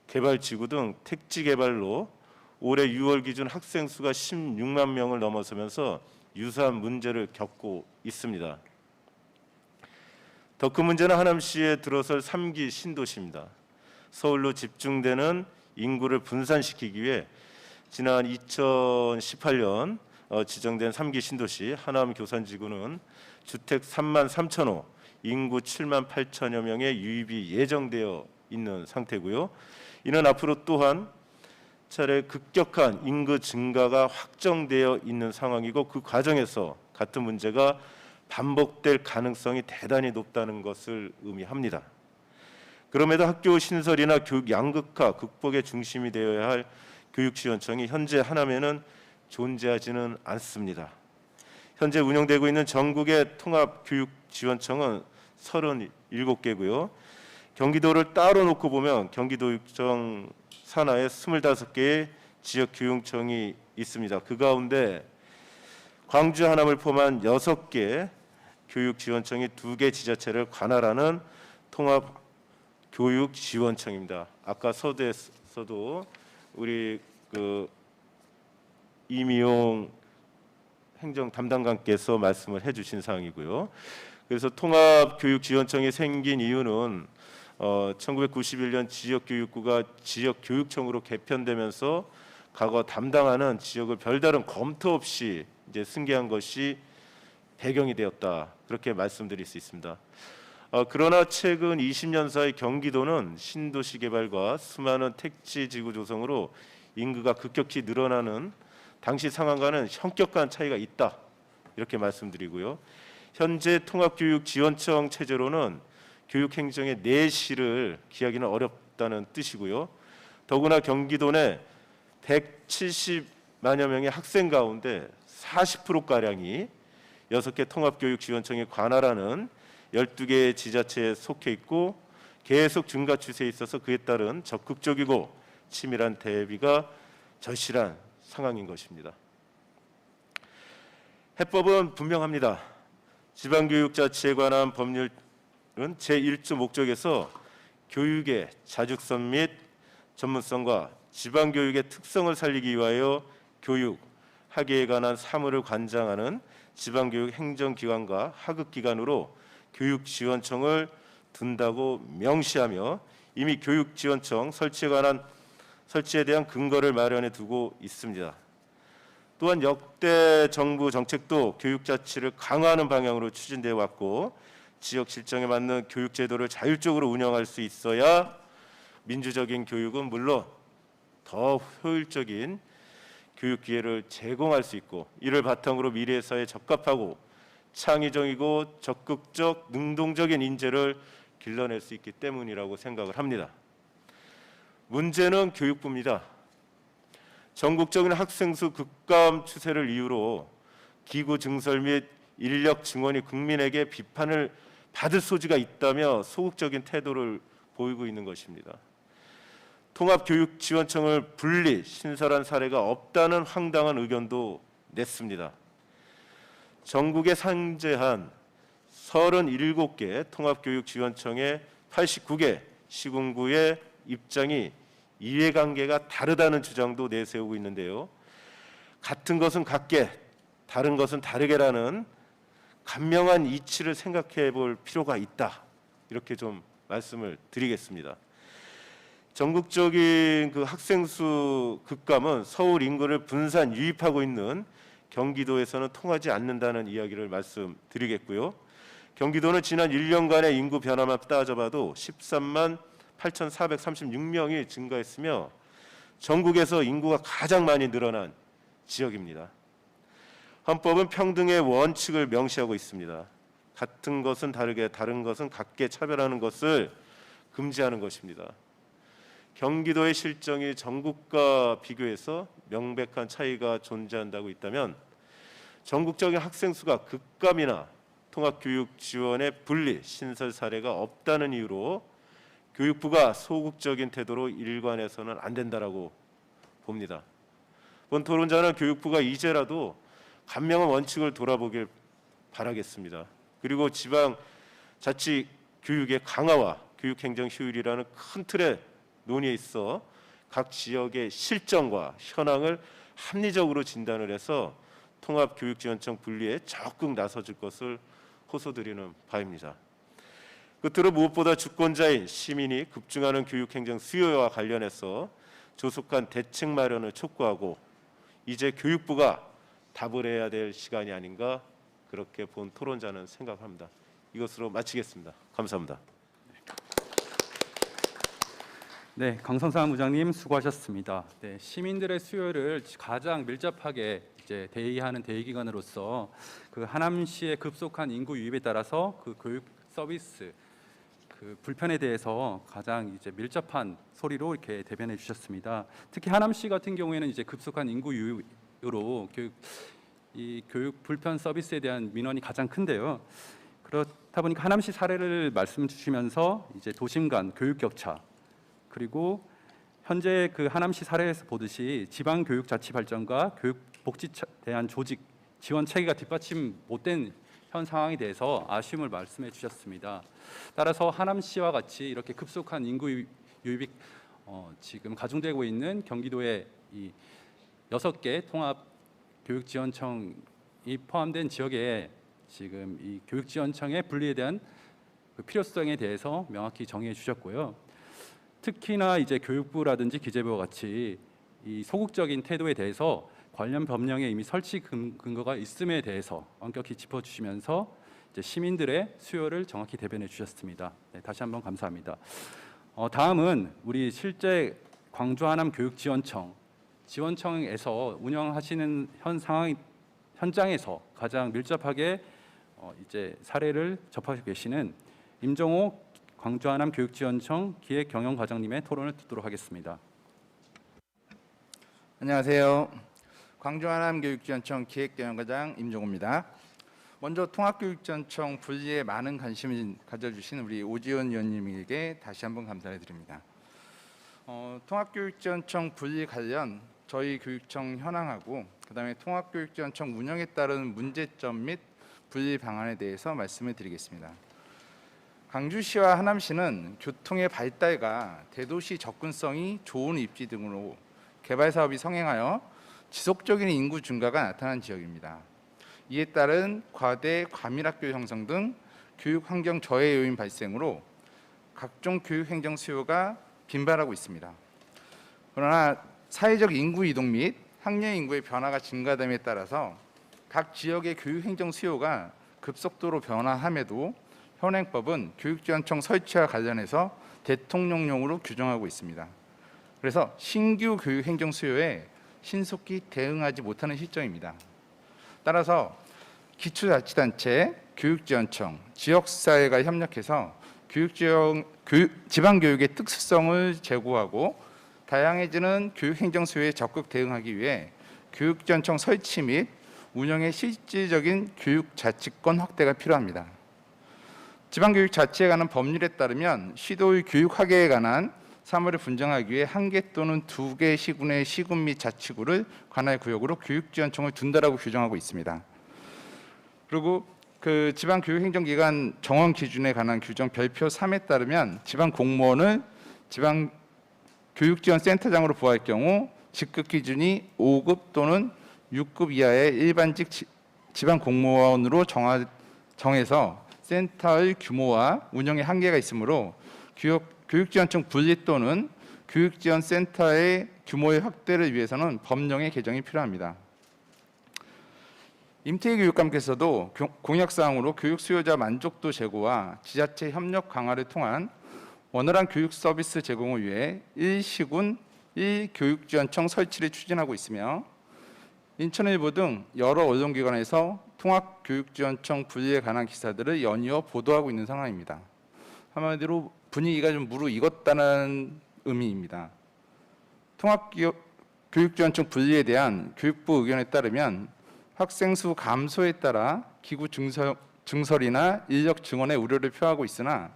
개발지구 등 택지 개발로 올해 6월 기준 학생 수가 16만 명을 넘어서면서 유사한 문제를 겪고 있습니다. 더 큰 문제는 하남시에 들어설 3기 신도시입니다. 서울로 집중되는 인구를 분산시키기 위해 지난 2018년 지정된 3기 신도시 하남 교산지구는 주택 3만 3천 호, 인구 7만 8천여 명의 유입이 예정되어 있는 상태고요. 이는 앞으로 또한 차례 급격한 인구 증가가 확정되어 있는 상황이고, 그 과정에서 같은 문제가 반복될 가능성이 대단히 높다는 것을 의미합니다. 그럼에도 학교 신설이나 교육 양극화 극복의 중심이 되어야 할 교육지원청이 현재 하남에는 존재하지는 않습니다. 현재 운영되고 있는 전국의 통합교육지원청은 37개고요. 경기도를 따로 놓고 보면 경기도육청 산하에 25개의 지역교육청이 있습니다. 그 가운데 광주 하남을 포함한 6개 교육지원청이 2개 지자체를 관할하는 통합교육지원청입니다. 아까 서두에서도 우리 이미용 행정 담당관께서 말씀을 해주신 사항이고요. 그래서 통합교육지원청이 생긴 이유는 1991년 지역교육부가 지역교육청으로 개편되면서 과거 담당하는 지역을 별다른 검토 없이 이제 승계한 것이 배경이 되었다. 그렇게 말씀드릴 수 있습니다. 그러나 최근 20년 사이 경기도는 신도시 개발과 수많은 택지 지구 조성으로 인구가 급격히 늘어나는 당시 상황과는 현격한 차이가 있다. 이렇게 말씀드리고요. 현재 통합교육지원청 체제로는 교육행정의 내실을 기하기는 어렵다는 뜻이고요. 더구나 경기도 내 170만여 명의 학생 가운데 40%가량이 6개 통합교육지원청에 관할하는 12개의 지자체에 속해 있고 계속 증가 추세에 있어서 그에 따른 적극적이고 치밀한 대비가 절실한 상황인 것입니다. 해법은 분명합니다. 지방교육자치에 관한 법률은 제1조 목적에서 교육의 자주성 및 전문성과 지방교육의 특성을 살리기 위하여 교육, 학예에 관한 사무를 관장하는 지방교육 행정기관과 하급기관으로 교육지원청을 둔다고 명시하며 이미 교육지원청 설치에 대한 근거를 마련해 두고 있습니다. 또한 역대 정부 정책도 교육자치를 강화하는 방향으로 추진되어 왔고 지역 실정에 맞는 교육제도를 자율적으로 운영할 수 있어야 민주적인 교육은 물론 더 효율적인 교육 기회를 제공할 수 있고 이를 바탕으로 미래의 사회에 적합하고 창의적이고 적극적 능동적인 인재를 길러낼 수 있기 때문이라고 생각을 합니다. 문제는 교육부입니다. 전국적인 학생 수 급감 추세를 이유로 기구 증설 및 인력 증원이 국민에게 비판을 받을 소지가 있다며 소극적인 태도를 보이고 있는 것입니다. 통합교육지원청을 분리 신설한 사례가 없다는 황당한 의견도 냈습니다. 전국에 산재한 37개 통합교육지원청의 89개 시군구의 입장이 이해관계가 다르다는 주장도 내세우고 있는데요. 같은 것은 같게, 다른 것은 다르게라는 간명한 이치를 생각해 볼 필요가 있다. 이렇게 좀 말씀을 드리겠습니다. 전국적인 그 학생 수 급감은 서울 인구를 분산 유입하고 있는 경기도에서는 통하지 않는다는 이야기를 말씀드리겠고요. 경기도는 지난 1년간의 인구 변화만 따져봐도 13만 8,436명이 증가했으며 전국에서 인구가 가장 많이 늘어난 지역입니다. 헌법은 평등의 원칙을 명시하고 있습니다. 같은 것은 다르게, 다른 것은 같게 차별하는 것을 금지하는 것입니다. 경기도의 실정이 전국과 비교해서 명백한 차이가 존재한다고 있다면 전국적인 학생 수가 급감이나 통합교육 지원의 분리 신설 사례가 없다는 이유로 교육부가 소극적인 태도로 일관해서는 안 된다라고 봅니다. 본 토론자는 교육부가 이제라도 간명한 원칙을 돌아보길 바라겠습니다. 그리고 지방 자치 교육의 강화와 교육행정 효율이라는 큰 틀의 논의에 있어 각 지역의 실정과 현황을 합리적으로 진단을 해서 통합교육지원청 분리에 적극 나서줄 것을 호소드리는 바입니다. 끝으로 무엇보다 주권자인 시민이 급증하는 교육행정 수요와 관련해서 조속한 대책 마련을 촉구하고 이제 교육부가 답을 해야 될 시간이 아닌가 그렇게 본 토론자는 생각합니다. 이것으로 마치겠습니다. 감사합니다. 네, 강성삼 의장님 수고하셨습니다. 네, 시민들의 수요를 가장 밀접하게 이제 대의하는 대의기관으로서 그 하남시의 급속한 인구 유입에 따라서 그 교육 서비스 그 불편에 대해서 가장 이제 밀접한 소리로 이렇게 대변해 주셨습니다. 특히 하남시 같은 경우에는 이제 급속한 인구 유입으로 교육 불편 서비스에 대한 민원이 가장 큰데요. 그렇다 보니까 하남시 사례를 말씀 주시면서 이제 도심 간 교육 격차 그리고 현재 그 하남시 사례에서 보듯이 지방 교육 자치 발전과 교육 복지에 대한 조직 지원 체계가 뒷받침 못된 현 상황에 대해서 아쉬움을 말씀해 주셨습니다. 따라서 하남시와 같이 이렇게 급속한 인구 유입이 지금 가중되고 있는 경기도의 이 6개 통합 교육지원청이 포함된 지역에 지금 이 교육지원청의 분리에 대한 그 필요성에 대해서 명확히 정의해 주셨고요. 특히나 이제 교육부라든지 기재부와 같이 이 소극적인 태도에 대해서 관련 법령에 이미 설치 근거가 있음에 대해서 엄격히 짚어주시면서 이제 시민들의 수요를 정확히 대변해 주셨습니다. 네, 다시 한번 감사합니다. 다음은 우리 실제 광주 하남 지원청에서 운영하시는 현장에서 가장 밀접하게 이제 사례를 접하고 계시는 임정호 광주 하남 교육지원청 기획경영과장님의 토론을 듣도록 하겠습니다. 안녕하세요. 광주 하남 교육지원청 기획경영과장 임종호입니다. 먼저 통합교육지원청 분리에 많은 관심을 가져주신 우리 오지원 위원님에게 다시 한번 감사를 드립니다. 통합교육지원청 분리 관련 저희 교육청 현황하고 그다음에 통합교육지원청 운영에 따른 문제점 및 분리 방안에 대해서 말씀을 드리겠습니다. 광주시와 하남시는 교통의 발달과 대도시 접근성이 좋은 입지 등으로 개발 사업이 성행하여 지속적인 인구 증가가 나타난 지역입니다. 이에 따른 과대 과밀학교 형성 등 교육 환경 저해 요인 발생으로 각종 교육 행정 수요가 빈발하고 있습니다. 그러나 사회적 인구 이동 및 학령 인구의 변화가 증가됨에 따라서 각 지역의 교육 행정 수요가 급속도로 변화함에도 현행법은 교육지원청 설치와 관련해서 대통령령으로 규정하고 있습니다. 그래서 신규 교육 행정 수요에 신속히 대응하지 못하는 실정입니다. 따라서 기초자치단체, 교육지원청, 지역사회가 협력해서 지방교육의 특수성을 제고하고 다양해지는 교육행정 수요에 적극 대응하기 위해 교육지원청 설치 및 운영의 실질적인 교육자치권 확대가 필요합니다. 지방교육자치에 관한 법률에 따르면 시도의 교육학예에 관한 사무를 분정하기 위해 1개 또는 2개 시군의 시군 및 자치구를 관할 구역으로 교육지원청을 둔다라고 규정하고 있습니다. 그리고 그 지방교육행정기관 정원 기준에 관한 규정 별표 3에 따르면 지방공무원을 지방교육지원센터장으로 부할 경우 직급 기준이 5급 또는 6급 이하의 일반직 지방공무원으로 정해서 센터의 규모와 운영의 한계가 있으므로 교육지원청 분리 또는 교육지원센터의 규모의 확대를 위해서는 법령의 개정이 필요합니다. 임태희 교육감께서도 공약사항으로 교육 수요자 만족도 제고와 지자체 협력 강화를 통한 원활한 교육 서비스 제공을 위해 1시군 1교육지원청 설치를 추진하고 있으며 인천일보 등 여러 언론기관에서 통합교육지원청 분리에 관한 기사들을 연이어 보도하고 있는 상황입니다. 한마디로 분위기가 좀 무르익었다는 의미입니다. 통합교육지원청 분리에 대한 교육부 의견에 따르면 학생 수 감소에 따라 기구 증설이나 인력 증원의 우려를 표하고 있으나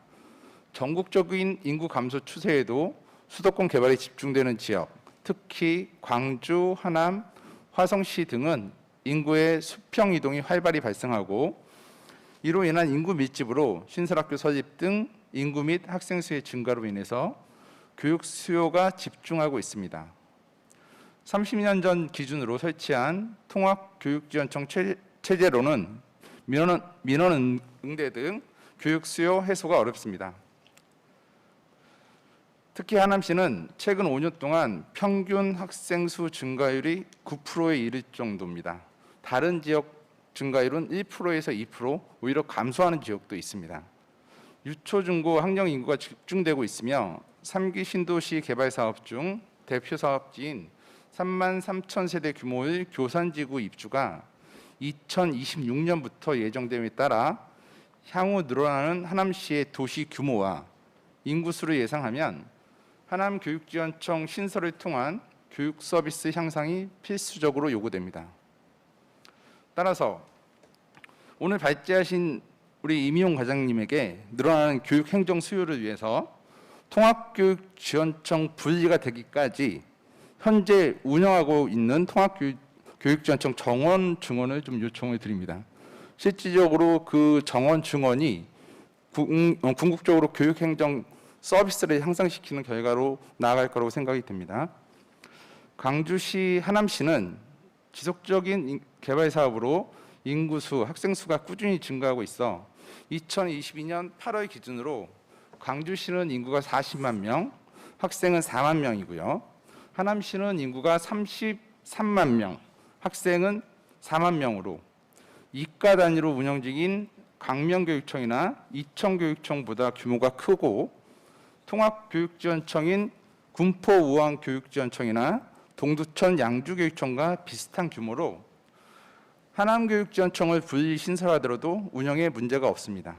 전국적인 인구 감소 추세에도 수도권 개발이 집중되는 지역, 특히 광주, 하남, 화성시 등은 인구의 수평 이동이 활발히 발생하고 이로 인한 인구 밀집으로 신설학교 설립 등 인구 및 학생 수의 증가로 인해서 교육 수요가 집중하고 있습니다. 30년 전 기준으로 설치한 통합교육지원청 체제로는 민원 응대 등 교육 수요 해소가 어렵습니다. 특히 하남시는 최근 5년 동안 평균 학생 수 증가율이 9%에 이를 정도입니다. 다른 지역 증가율은 1%에서 2%, 오히려 감소하는 지역도 있습니다. 유초, 중고 학령 인구가 집중되고 있으며 3기 신도시 개발 사업 중 대표 사업지인 3만 3천 세대 규모의 교산지구 입주가 2026년부터 예정됨에 따라 향후 늘어나는 하남시의 도시 규모와 인구수를 예상하면 하남교육지원청 신설을 통한 교육 서비스 향상이 필수적으로 요구됩니다. 따라서 오늘 발제하신 우리 임희용 과장님에게 늘어나는 교육 행정 수요를 위해서 통합교육지원청 분리가 되기까지 현재 운영하고 있는 통합교육지원청 정원 증원을 좀 요청을 드립니다. 실질적으로 그 정원 증원이 궁극적으로 교육행정 서비스를 향상시키는 결과로 나아갈 거라고 생각이 듭니다. 광주시, 하남시는 지속적인 개발 사업으로 인구수, 학생 수가 꾸준히 증가하고 있어 2022년 8월 기준으로 광주시는 인구가 40만 명, 학생은 4만 명이고요. 하남시는 인구가 33만 명, 학생은 4만 명으로 이과 단위로 운영 중인 광명교육청이나 이천교육청보다 규모가 크고 통합교육지원청인 군포우왕교육지원청이나 동두천 양주교육청과 비슷한 규모로 하남교육지원청을 분리 신설하더라도 운영에 문제가 없습니다.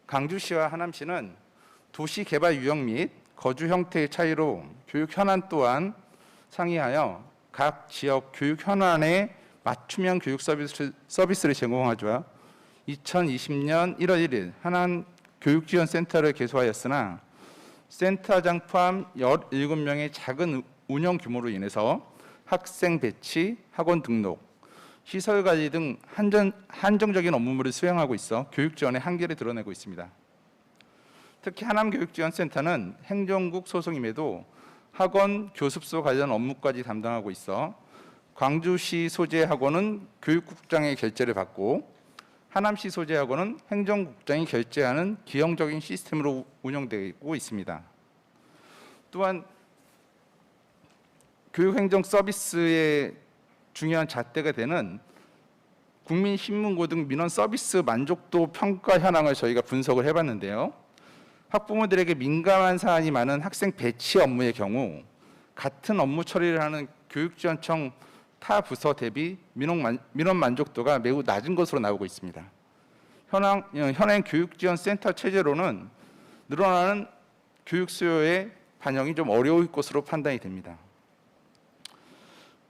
강주시와 하남시는 도시 개발 유형 및 거주 형태의 차이로 교육 현안 또한 상의하여 각 지역 교육 현안에 맞춤형 교육 서비스를 제공하죠. 2020년 1월 1일 하남 교육지원센터를 개소하였으나 센터장 포함 17명의 작은 운영 규모로 인해서 학생 배치, 학원 등록, 시설 관리 등 한정적인 업무를 수행하고 있어 교육 지원의 한계를 드러내고 있습니다. 특히 하남교육지원센터는 행정국 소속임에도 학원, 교습소 관련 업무까지 담당하고 있어 광주시 소재 학원은 교육국장의 결재를 받고 하남시 소재 학원은 행정국장이 결재하는 기형적인 시스템으로 운영되고 있습니다. 또한 교육행정 서비스의 중요한 잣대가 되는 국민신문고 등 민원 서비스 만족도 평가 현황을 저희가 분석을 해봤는데요. 학부모들에게 민감한 사안이 많은 학생 배치 업무의 경우 같은 업무 처리를 하는 교육지원청 타 부서 대비 민원 만족도가 매우 낮은 것으로 나오고 있습니다. 현행 교육지원센터 체제로는 늘어나는 교육 수요의 반영이 좀 어려울 것으로 판단이 됩니다.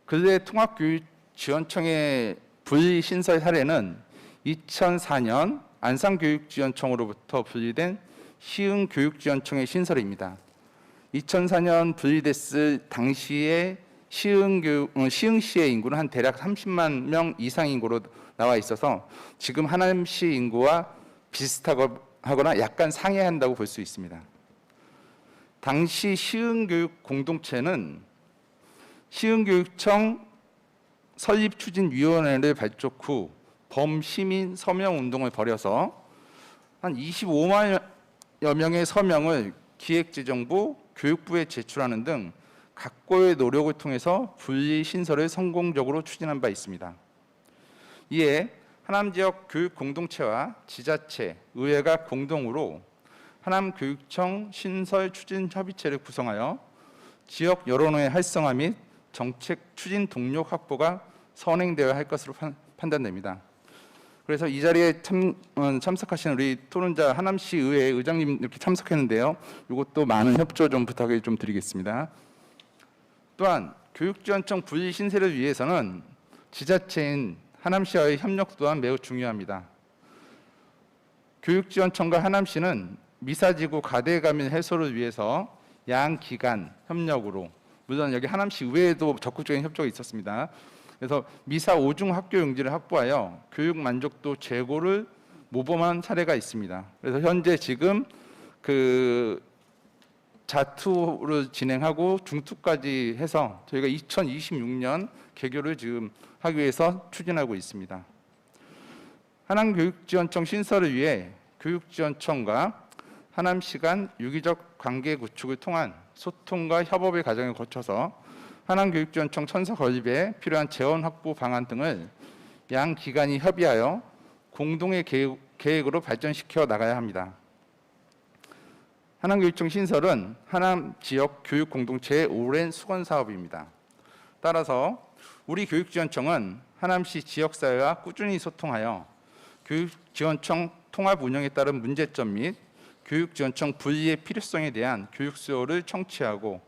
근래 통합교육지원청의 분리 신설 사례는 2004년 안산교육지원청으로부터 분리된 시흥교육지원청의 신설입니다. 2004년 분리됐을 당시에 시흥시의 인구는 한 대략 30만 명 이상 인구로 나와 있어서 지금 하남시 인구와 비슷하거나 약간 상회한다고 볼 수 있습니다. 당시 시흥교육 공동체는 시흥교육청 설립추진위원회를 발족 후 범시민 서명운동을 벌여서 한 25만여 명의 서명을 기획재정부, 교육부에 제출하는 등 각고의 노력을 통해서 분리 신설을 성공적으로 추진한 바 있습니다. 이에 하남지역 교육공동체와 지자체, 의회가 공동으로 하남교육청 신설추진협의체를 구성하여 지역 여론의 활성화 및 정책 추진 동력 확보가 선행되어야 할 것으로 판단됩니다. 그래서 이 자리에 참석하신 우리 토론자 하남시 의회 의장님 이렇게 참석했는데요. 이것도 많은 협조 좀 부탁을 좀 드리겠습니다. 또한 교육지원청 분리 신설을 위해서는 지자체인 하남시와의 협력 또한 매우 중요합니다. 교육지원청과 하남시는 미사지구 가대감인 해소를 위해서 양기관 협력으로, 물론 여기 하남시 의회에도 적극적인 협조가 있었습니다. 그래서 미사 5중 학교 용지를 확보하여 교육 만족도 제고를 모범한 사례가 있습니다. 그래서 현재 지금 그 자투를 진행하고 중투까지 해서 저희가 2026년 개교를 지금 하기 위해서 추진하고 있습니다. 하남교육지원청 신설을 위해 교육지원청과 하남시 간 유기적 관계 구축을 통한 소통과 협업의 과정을 거쳐서 하남교육지원청 천서 건립에 필요한 재원 확보 방안 등을 양 기관이 협의하여 공동의 계획으로 발전시켜 나가야 합니다. 하남교육청 신설은 하남 지역 교육 공동체의 오랜 수건 사업입니다. 따라서 우리 교육지원청은 하남시 지역사회와 꾸준히 소통하여 교육지원청 통합 운영에 따른 문제점 및 교육지원청 분리의 필요성에 대한 교육 수요를 청취하고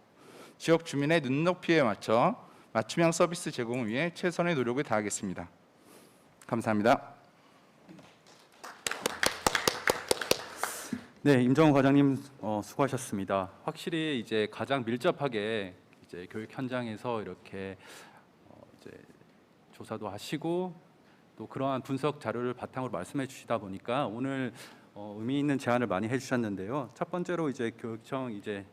지역 주민의 눈높이에 맞춰 맞춤형 서비스 제공을 위해 최선의 노력을 다하겠습니다. 감사합니다. 네, 임정훈 과장님 수고하셨습니다. 확실히 이제 가장 밀접하게 이제 교육 현장에서 이렇게 이제 조사도 하시고 또 그러한 분석 자료를 바탕으로 말씀해 주시다 보니까 오늘 의미 있는 제안을 많이 해주셨는데요. 첫 번째로 이제 교육청 이제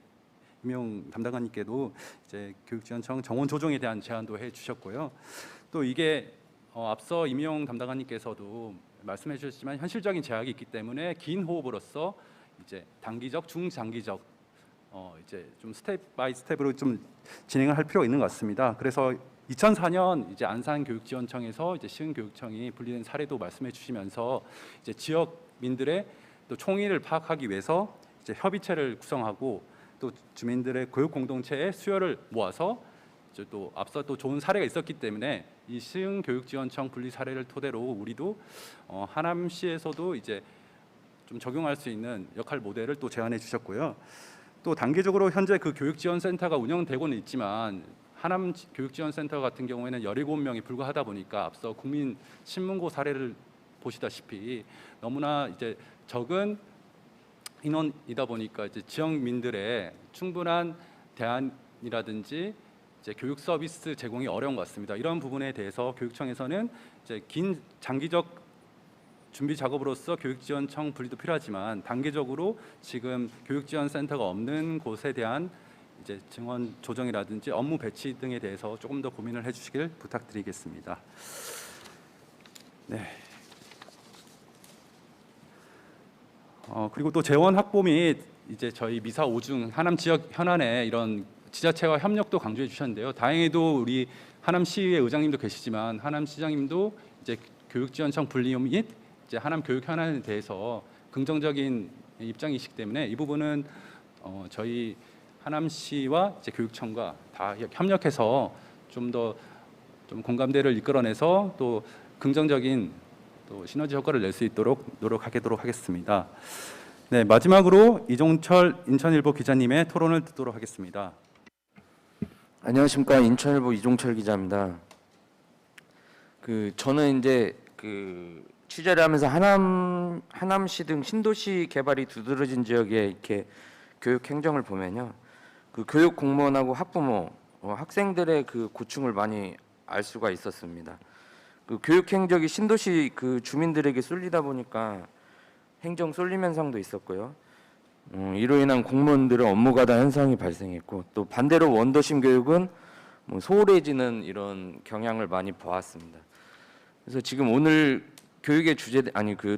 임용 담당관님께도 이제 교육지원청 정원 조정에 대한 제안도 해주셨고요. 또 이게 앞서 임용 담당관님께서도 말씀해 주셨지만 현실적인 제약이 있기 때문에 긴 호흡으로서 이제 단기적, 중장기적 이제 좀 스텝 바이 스텝으로 좀 진행을 할 필요가 있는 것 같습니다. 그래서 2004년 이제 안산교육지원청에서 이제 시흥교육청이 분리된 사례도 말씀해 주시면서 이제 지역민들의 또 총의를 파악하기 위해서 이제 협의체를 구성하고 또 주민들의 교육 공동체의 수요를 모아서 이제 또 앞서 또 좋은 사례가 있었기 때문에 이 시흥교육지원청 분리 사례를 토대로 우리도 하남시에서도 이제 좀 적용할 수 있는 역할 모델을 또 제안해 주셨고요. 또 단계적으로 현재 그 교육지원센터가 운영되고는 있지만 하남 교육지원센터 같은 경우에는 17명이 불과하다 보니까 앞서 국민신문고 사례를 보시다시피 너무나 이제 적은 인원이다 보니까 이제 지역민들의 충분한 대안이라든지 이제 교육 서비스 제공이 어려운 것 같습니다. 이런 부분에 대해서 교육청에서는 이제 긴 장기적 준비 작업으로서 교육지원청 분리도 필요하지만 단계적으로 지금 교육지원센터가 없는 곳에 대한 이제 증원 조정이라든지 업무 배치 등에 대해서 조금 더 고민을 해주시길 부탁드리겠습니다. 네. 그리고 또 재원 확보 및 이제 저희 미사 5중 하남 지역 현안에 이런 지자체와 협력도 강조해 주셨는데요. 다행히도 우리 하남시의회 의장님도 계시지만 하남시장님도 이제 교육지원청 분리 및 이제 하남 교육 현안에 대해서 긍정적인 입장이시기 때문에 이 부분은 저희 하남시와 이제 교육청과 다 협력해서 좀 더 좀 공감대를 이끌어내서 또 긍정적인 또 시너지 효과를 낼 수 있도록 노력하도록 하겠습니다. 네, 마지막으로 이종철 인천일보 기자님의 토론을 듣도록 하겠습니다. 안녕하십니까, 인천일보 이종철 기자입니다. 저는 이제 취재를 하면서 하남시 등 신도시 개발이 두드러진 지역의 이렇게 교육 행정을 보면요, 교육 공무원하고 학부모, 학생들의 고충을 많이 알 수가 있었습니다. 교육 행정이 신도시 주민들에게 쏠리다 보니까 행정 쏠림 현상도 있었고요. 이로 인한 공무원들의 업무 가다 현상이 발생했고, 또 반대로 원도심 교육은 소홀해지는 이런 경향을 많이 보았습니다. 그래서 지금 오늘 교육의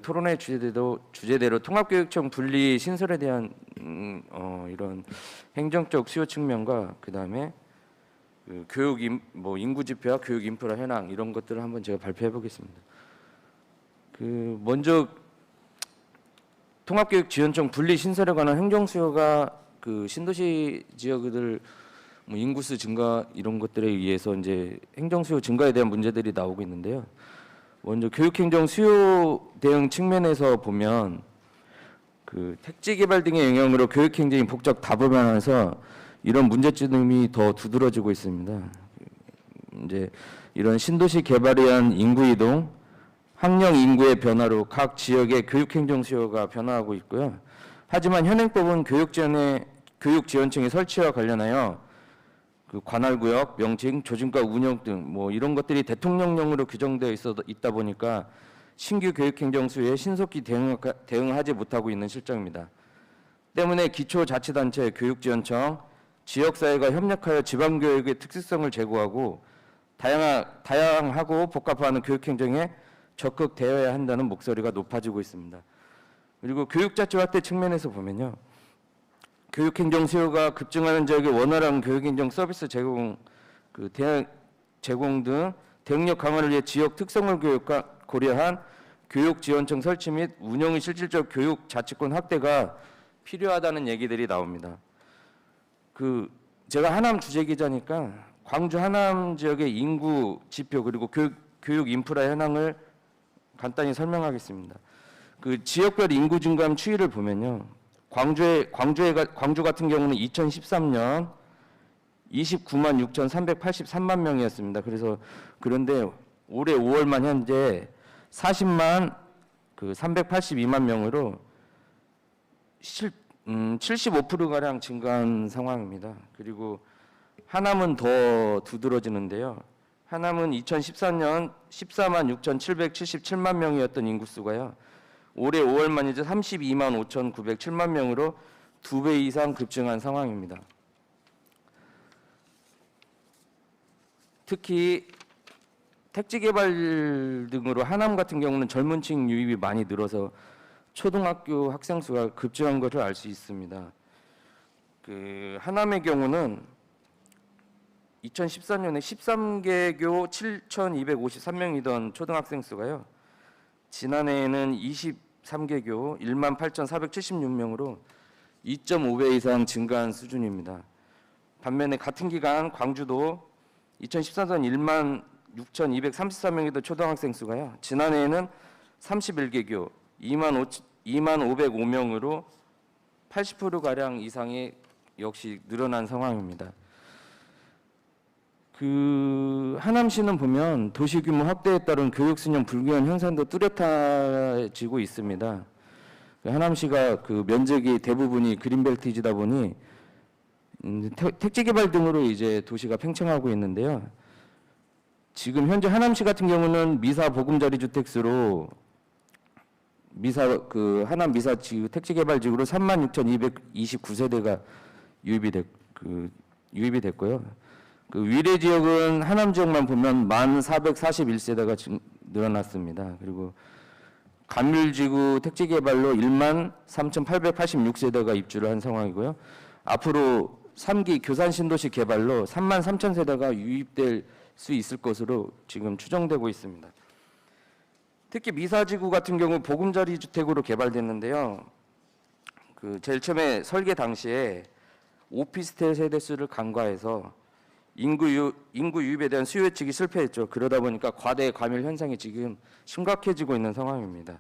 토론회 주제대로 통합교육청 분리 신설에 대한 이런 행정적 수요 측면과 그다음에 교육 인구 지표와 교육 인프라 현황 이런 것들을 한번 제가 발표해 보겠습니다. 먼저 통합교육지원청 분리 신설에 관한 행정 수요가 신도시 지역들 인구수 증가 이런 것들에 의해서 이제 행정 수요 증가에 대한 문제들이 나오고 있는데요. 먼저 교육행정 수요 대응 측면에서 보면 택지 개발 등의 영향으로 교육행정이 복잡 다분화해서 이런 문제점이 더 두드러지고 있습니다. 이제 이런 신도시 개발에 의한 인구 이동, 학령 인구의 변화로 각 지역의 교육행정 수요가 변화하고 있고요. 하지만 현행법은 교육지원청의 설치와 관련하여 관할구역, 명칭, 조직과 운영 등 이런 것들이 대통령령으로 규정되어 있다 보니까 신규 교육행정 수요에 신속히 대응하지 못하고 있는 실정입니다. 때문에 기초자치단체, 교육지원청, 지역사회가 협력하여 지방교육의 특수성을 제고하고 다양하고 복합화하는 교육행정에 적극 대응해야 한다는 목소리가 높아지고 있습니다. 그리고 교육자치 확대 측면에서 보면요, 교육행정 수요가 급증하는 지역의 원활한 교육행정 서비스 제공, 제공 등 대응력 강화를 위해 지역 특성을 고려한 교육지원청 설치 및 운영의 실질적 교육자치권 확대가 필요하다는 얘기들이 나옵니다. 제가 하남 주재기자니까 광주 하남 지역의 인구 지표 그리고 교육 인프라 현황을 간단히 설명하겠습니다. 지역별 인구 증감 추이를 보면요, 광주 같은 경우는 2013년 29만 6,383만 명이었습니다. 그런데 올해 5월만 현재 40만 382만 명으로 75%가량 증가한 상황입니다. 그리고 하남은 더 두드러지는데요. 하남은 2014년 14만 6,777만 명이었던 인구수가요, 올해 5월만 이제 32만 5,907만 명으로 2배 이상 급증한 상황입니다. 특히 택지 개발 등으로 하남 같은 경우는 젊은 층 유입이 많이 늘어서 초등학교 학생 수가 급증한 것을 알 수 있습니다. 하남의 경우는 2014년에 13개교 7,253명이던 초등학생 수가요. 지난해에는 23개교 18,476명으로 2.5배 이상 증가한 수준입니다. 반면에 같은 기간 광주도 2014년 16,233명이던 초등학생 수가요. 지난해에는 31개교 25,505명으로 80%가량 이상이 역시 늘어난 상황입니다. 하남시는 보면 도시 규모 확대에 따른 교육 수년 불균형 현상도 뚜렷해지고 있습니다. 하남시가 면적이 대부분이 그린벨트이다 보니 택지 개발 등으로 이제 도시가 팽창하고 있는데요. 지금 현재 하남시 같은 경우는 미사 보금자리 주택수로 하남 미사 택지 개발 지구로 36,229세대가 유입이 됐고요. 위례 지역은 하남 지역만 보면 1441세대가 늘어났습니다. 그리고 감밀지구 택지 개발로 13,886세대가 입주를 한 상황이고요. 앞으로 3기 교산 신도시 개발로 33,000세대가 유입될 수 있을 것으로 지금 추정되고 있습니다. 특히 미사지구 같은 경우 보금자리 주택으로 개발됐는데요. 제일 처음에 설계 당시에 오피스텔 세대수를 간과해서 인구 유입에 대한 수요 예측이 실패했죠. 그러다 보니까 과대 과밀 현상이 지금 심각해지고 있는 상황입니다.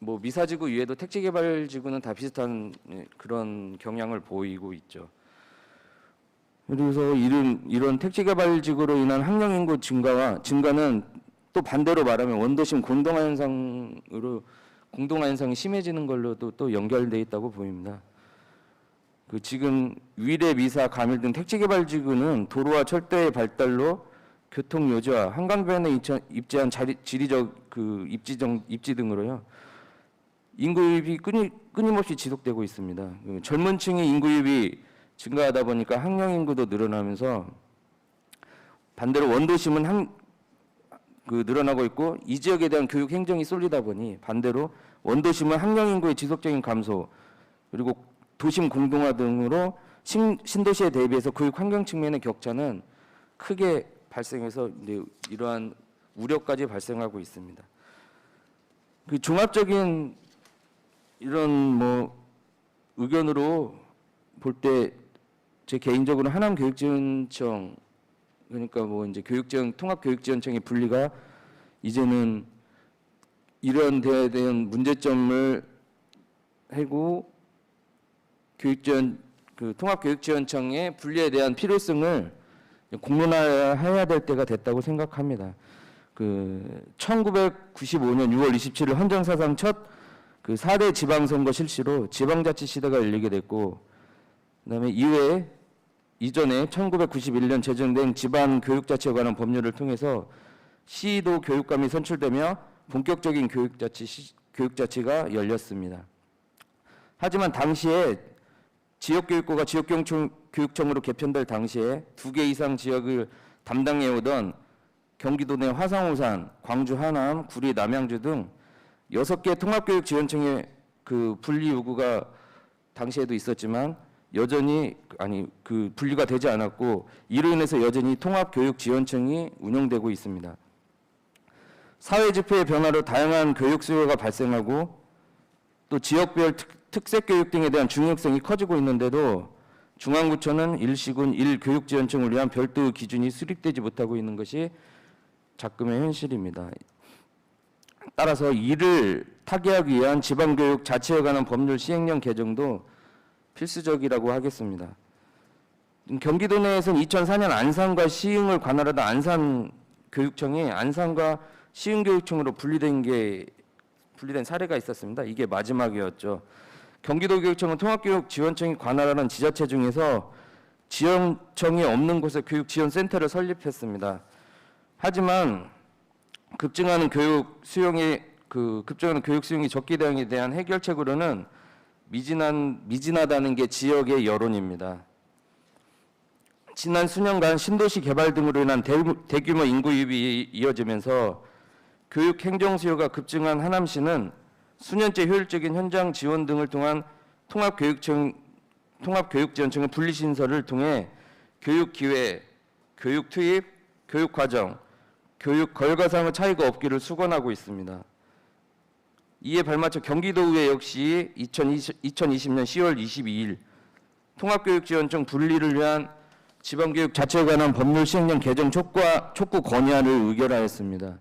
미사지구 위에도 택지 개발 지구는 다 비슷한 그런 경향을 보이고 있죠. 그래서 이런 택지 개발 지구로 인한 학령 인구 증가는 또 반대로 말하면 원도심 공동화 현상이 심해지는 걸로도 또 연결돼 있다고 보입니다. 지금 위례, 미사, 가밀 등 택지 개발 지구는 도로와 철도의 발달로 교통 요지와 한강변에 입지한 지리적 입지 등으로요. 인구 유입이 끊임없이 지속되고 있습니다. 젊은 층의 인구 유입이 증가하다 보니까 학령 인구도 늘어나면서 반대로 원도심은 늘어나고 있고 이 지역에 대한 교육 행정이 쏠리다 보니 반대로 원도심은 학령 인구의 지속적인 감소 그리고 도심 공동화 등으로 신도시에 대비해서 교육 환경 측면의 격차는 크게 발생해서 이러한 우려까지 발생하고 있습니다. 종합적인 이런 의견으로 볼 때 제 개인적으로 하남교육지원청 그러니까 이제 통합교육지원청의 분리가 이제는 이런 데에 대한 문제점을 해고 통합교육지원청의 분리에 대한 필요성을 공론화해야 될 때가 됐다고 생각합니다. 1995년 6월 27일 헌정사상 첫 4대 지방선거 실시로 지방자치 시대가 열리게 됐고, 그다음에 이전에 1991년 제정된 지방교육자치에 관한 법률을 통해서 시도 교육감이 선출되며 본격적인 교육자치가 열렸습니다. 하지만 당시에 지역교육부가 지역교육청으로 개편될 당시에 2개 이상 지역을 담당해오던 경기도 내 화성, 광주, 하남, 구리, 남양주 등 6개 통합교육지원청의 분리 요구가 당시에도 있었지만 여전히 분리가 되지 않았고 이로 인해서 여전히 통합교육지원청이 운영되고 있습니다. 사회지표의 변화로 다양한 교육 수요가 발생하고 또 지역별 특색교육 등에 대한 중요성이 커지고 있는데도 중앙구청은 일시군 1교육지원청을 위한 별도 기준이 수립되지 못하고 있는 것이 작금의 현실입니다. 따라서 이를 타개하기 위한 지방교육 자치에 관한 법률 시행령 개정도 필수적이라고 하겠습니다. 경기도 내에서는 2004년 안산과 시흥을 관할하던 안산교육청이 안산과 시흥교육청으로 분리된 사례가 있었습니다. 이게 마지막이었죠. 경기도교육청은 통합교육지원청이 관할하는 지자체 중에서 지원청이 없는 곳에 교육지원센터를 설립했습니다. 하지만 급증하는 교육 수용이 적기 등에 대한 해결책으로는 미진하다는 게 지역의 여론입니다. 지난 수년간 신도시 개발 등으로 인한 대규모 인구 유입이 이어지면서 교육 행정 수요가 급증한 하남시는 수년째 효율적인 현장 지원 등을 통한 통합교육지원청의 분리신설을 통해 교육 기회, 교육 투입, 교육 과정, 교육 결과상의 차이가 없기를 숙언하고 있습니다. 이에 발맞춰 경기도의회 역시 2020년 10월 22일 통합교육지원청 분리를 위한 지방교육 자체에 관한 법률 시행령 개정 촉구 건의안을 의결하였습니다.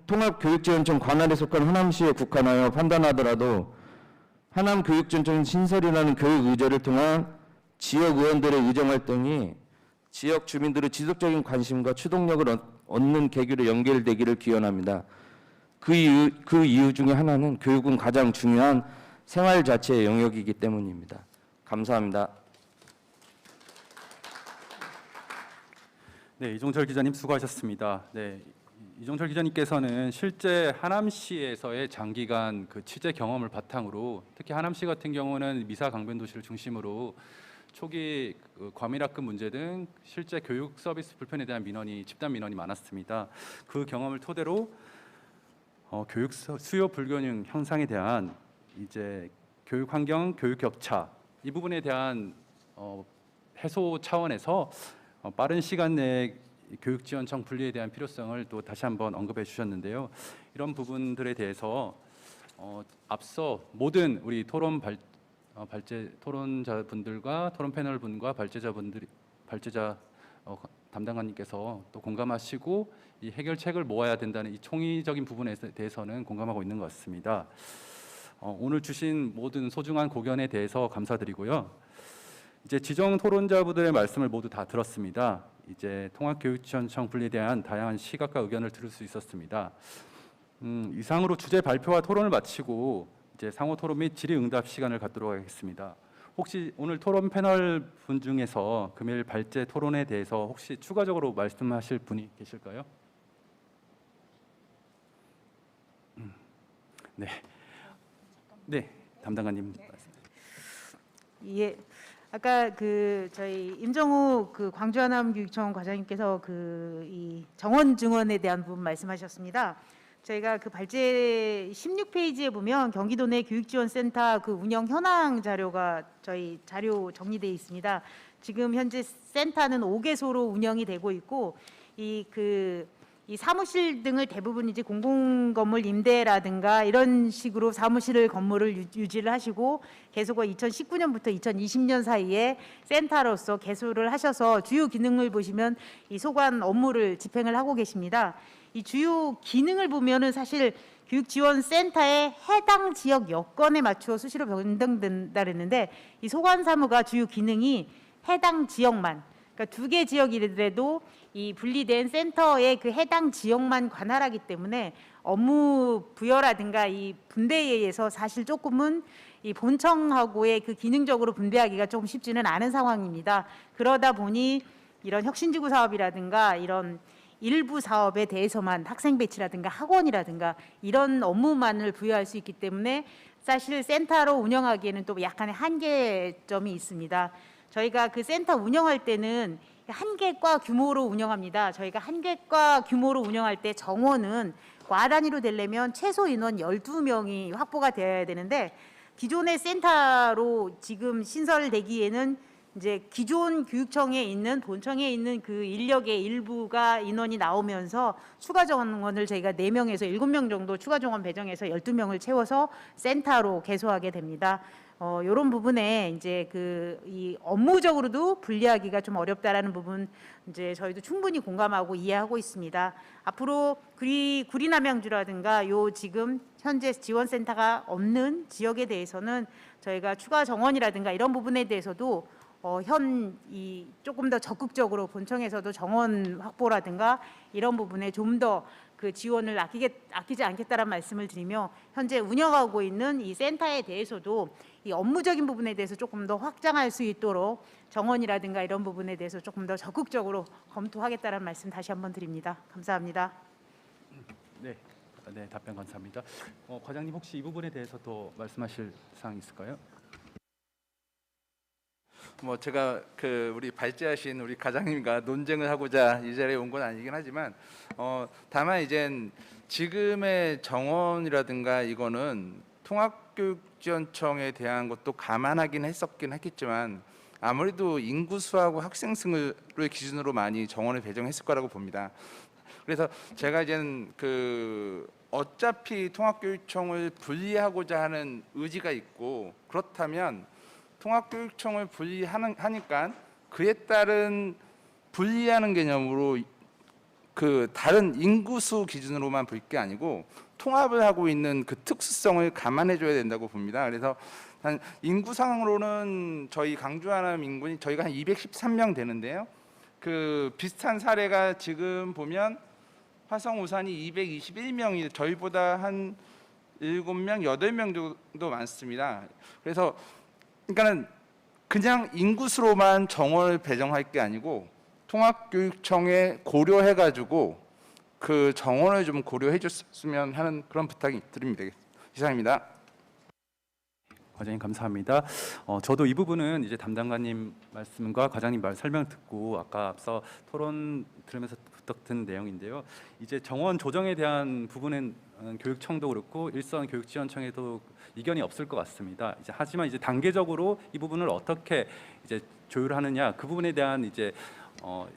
통합교육지원청 관할에 속한 하남시에 국한하여 판단하더라도 하남교육지원청 신설이라는 교육 의제를 통한 지역 의원들의 의정활동이 지역 주민들의 지속적인 관심과 추동력을 얻는 계기로 연결되기를 기원합니다. 그 이유 중에 하나는 교육은 가장 중요한 생활 자체의 영역이기 때문입니다. 감사합니다. 네, 이종철 기자님 수고하셨습니다. 네, 이종철 기자님께서는 실제 하남시에서의 장기간 그 취재 경험을 바탕으로 특히 하남시 같은 경우는 미사 강변도시를 중심으로 초기 과밀학급 문제 등 실제 교육 서비스 불편에 대한 집단 민원이 많았습니다. 그 경험을 토대로 교육 수요 불균형 현상에 대한 이제 교육 환경, 교육 격차 이 부분에 대한 해소 차원에서 빠른 시간 내에 교육지원청 분리에 대한 필요성을 또 다시 한번 언급해 주셨는데요. 이런 부분들에 대해서 앞서 모든 우리 토론자분들과 토론 패널 분과 발제자 담당관님께서 또 공감하시고 이 해결책을 모아야 된다는 이 총의적인 부분에 대해서는 공감하고 있는 것 같습니다. 오늘 주신 모든 소중한 고견에 대해서 감사드리고요. 이제 지정 토론자분들의 말씀을 모두 다 들었습니다. 이제 통합교육지원청 분리에 대한 다양한 시각과 의견을 들을 수 있었습니다. 이상으로 주제 발표와 토론을 마치고 이제 상호 토론 및 질의응답 시간을 갖도록 하겠습니다. 혹시 오늘 토론 패널 분 중에서 금일 발제 토론에 대해서 혹시 추가적으로 말씀하실 분이 계실까요? 네, 네, 담당관님 말씀. 예. 아까 저희 임정우 광주 하남교육청 과장님께서 이 정원 증원에 대한 부분 말씀하셨습니다. 저희가 발제 16페이지에 보면 경기도 내 교육지원센터 운영 현황 자료가 저희 자료 정리되어 있습니다. 지금 현재 센터는 5개소로 운영이 되고 있고 이 사무실 등을 대부분 이제 공공건물 임대라든가 이런 식으로 사무실 건물을 유지를 하시고 개소가 2019년부터 2020년 사이에 센터로서 개소를 하셔서 주요 기능을 보시면 이 소관 업무를 집행을 하고 계십니다. 이 주요 기능을 보면은 사실 교육지원센터의 해당 지역 여건에 맞추어 수시로 변경된다 그랬는데 이 소관 사무가 주요 기능이 해당 지역만, 그러니까 2개 지역이라도 이 분리된 센터의 해당 지역만 관할하기 때문에 업무 부여라든가 이 분배에 의해서 사실 조금은 이 본청하고의 기능적으로 분배하기가 조금 쉽지는 않은 상황입니다. 그러다 보니 이런 혁신지구 사업이라든가 이런 일부 사업에 대해서만 학생 배치라든가 학원이라든가 이런 업무만을 부여할 수 있기 때문에 사실 센터로 운영하기에는 또 약간의 한계점이 있습니다. 저희가 센터 운영할 때는 한 개 과 규모로 운영합니다. 저희가 한 개 과 규모로 운영할 때 정원은 과 단위로 되려면 최소 인원 12명이 확보가 되어야 되는데 기존의 센터로 지금 신설되기에는 이제 기존 교육청에 있는 본청에 있는 인력의 일부가 인원이 나오면서 추가 정원을 저희가 4명에서 7명 정도 추가 정원 배정해서 12명을 채워서 센터로 개소하게 됩니다. 이런 부분에 이제 이 업무적으로도 분리하기가 좀 어렵다라는 부분 이제 저희도 충분히 공감하고 이해하고 있습니다. 앞으로 구리남양주라든가 지금 현재 지원센터가 없는 지역에 대해서는 저희가 추가 정원이라든가 이런 부분에 대해서도 조금 더 적극적으로 본청에서도 정원 확보라든가 이런 부분에 좀 더 지원을 아끼지 않겠다는 말씀을 드리며 현재 운영하고 있는 이 센터에 대해서도 이 업무적인 부분에 대해서 조금 더 확장할 수 있도록 정원이라든가 이런 부분에 대해서 조금 더 적극적으로 검토하겠다는 말씀 다시 한번 드립니다. 감사합니다. 네, 답변 감사합니다. 과장님 혹시 이 부분에 대해서 더 말씀하실 사항 있을까요? 제가 우리 발제하신 우리 과장님과 논쟁을 하고자 이 자리에 온 건 아니긴 하지만 다만 이젠 지금의 정원이라든가 이거는 통합교육지원청에 대한 것도 감안하긴 했었긴 했겠지만 아무래도 인구수하고 학생 수를 기준으로 많이 정원을 배정했을 거라고 봅니다. 그래서 제가 이제는 어차피 통합교육청을 분리하고자 하는 의지가 있고, 그렇다면 통합교육청을 분리하니까 그에 따른 분리하는 개념으로 다른 인구수 기준으로만 볼 게 아니고 통합을 하고 있는 그 특수성을 감안해 줘야 된다고 봅니다. 그래서 한 인구상으로는 저희 강주 하남 인구는 저희가 한 213명 되는데요. 비슷한 사례가 지금 보면 화성 우산이 221명이 저희보다 한 7명, 8명 정도 많습니다. 그래서 그러니까는 그냥 인구수로만 정원을 배정할 게 아니고 통합교육청에 고려해가지고 그 정원을 좀 고려해 줬으면 하는 그런 부탁이 드립니다. 이상입니다. 과장님 감사합니다. 저도 이 부분은 이제 담당관님 말씀과 과장님 설명 듣고 아까 앞서 토론 들으면서 부탁드린 내용인데요. 이제 정원 조정에 대한 부분은 교육청도 그렇고 일선 교육지원청에도 이견이 없을 것 같습니다. 하지만 이제 단계적으로 이 부분을 어떻게 이제 조율하느냐 그 부분에 대한 이제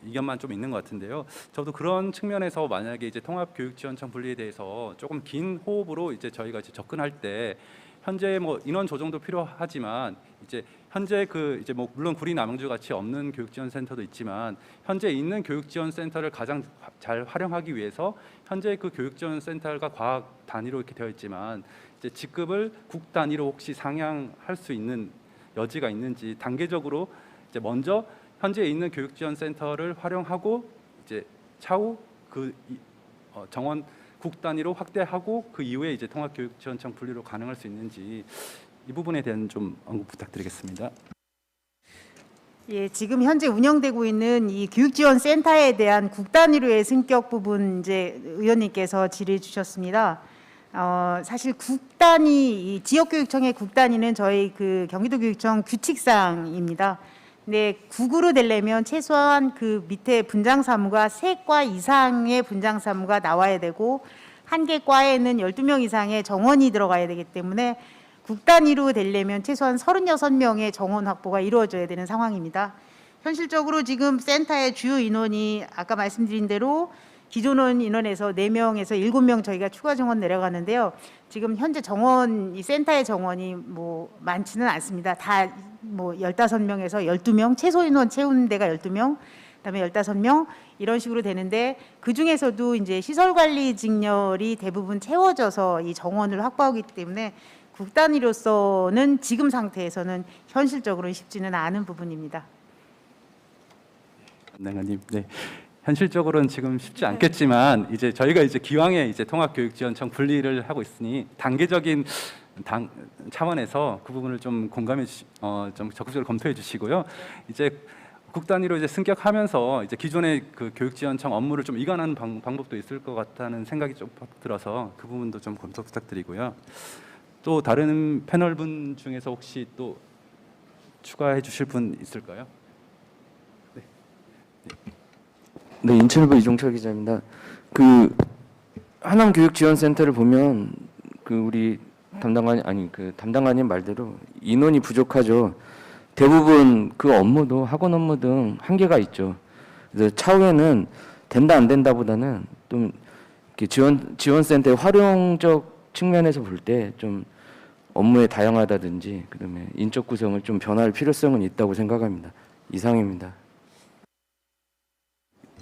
이견만 좀 있는 것 같은데요. 저도 그런 측면에서 만약에 이제 통합교육지원청 분리에 대해서 조금 긴 호흡으로 이제 저희가 이제 접근할 때 현재 뭐 인원 조정도 필요하지만 이제 현재 이제 뭐 물론 구리 남양주 같이 없는 교육지원센터도 있지만 현재 있는 교육지원센터를 가장 잘 활용하기 위해서 현재 그 교육지원센터가 과학 단위로 이렇게 되어 있지만 이제 직급을 국 단위로 혹시 상향할 수 있는 여지가 있는지 단계적으로 이제 먼저 현재 있는 교육지원센터를 활용하고 이제 차후 정원 국 단위로 확대하고 그 이후에 이제 통합교육지원청 분리로 가능할 수 있는지 이 부분에 대한 좀 언급 부탁드리겠습니다. 예, 지금 현재 운영되고 있는 이 교육지원센터에 대한 국 단위로의 승격 부분 이제 의원님께서 질의 주셨습니다. 사실 국 단위, 이 지역교육청의 국 단위는 저희 경기도교육청 규칙상입니다. 근데 국으로 되려면 최소한 그 밑에 분장사무가 3과 이상의 분장사무가 나와야 되고 한 개 과에는 12명 이상의 정원이 들어가야 되기 때문에 국 단위로 되려면 최소한 36명의 정원 확보가 이루어져야 되는 상황입니다. 현실적으로 지금 센터의 주요 인원이 아까 말씀드린 대로 기존 인원에서 4명에서 7명 저희가 추가 정원 내려가는데요. 지금 현재 이 센터의 정원이 뭐 많지는 않습니다. 다 뭐 15명에서 12명, 최소 인원 채우는 데가 12명, 그다음에 15명 이런 식으로 되는데 그 중에서도 이제 시설 관리 직렬이 대부분 채워져서 이 정원을 확보하기 때문에 국 단위로서는 지금 상태에서는 현실적으로는 쉽지는 않은 부분입니다. 담당관님, 네. 현실적으로는 지금 쉽지 않겠지만 이제 저희가 이제 기왕에 이제 통합교육지원청 분리를 하고 있으니 단계적인 차원에서 그 부분을 좀 좀 적극적으로 검토해 주시고요. 이제 국 단위로 이제 승격하면서 이제 기존의 그 교육지원청 업무를 좀 이관하는 방법도 있을 것 같다는 생각이 좀 들어서 그 부분도 좀 검토 부탁드리고요. 또 다른 패널분 중에서 혹시 또 추가해 주실 분 있을까요? 네, 인천일보 이종철 기자입니다. 하남교육지원센터를 보면 우리 담당관님 말대로 인원이 부족하죠. 대부분 그 업무도 학원 업무 등 한계가 있죠. 그래서 차후에는 된다 안 된다보다는 좀 지원센터의 활용적 측면에서 볼 때 좀 업무의 다양하다든지 그다음에 인적 구성을 좀 변화할 필요성은 있다고 생각합니다. 이상입니다.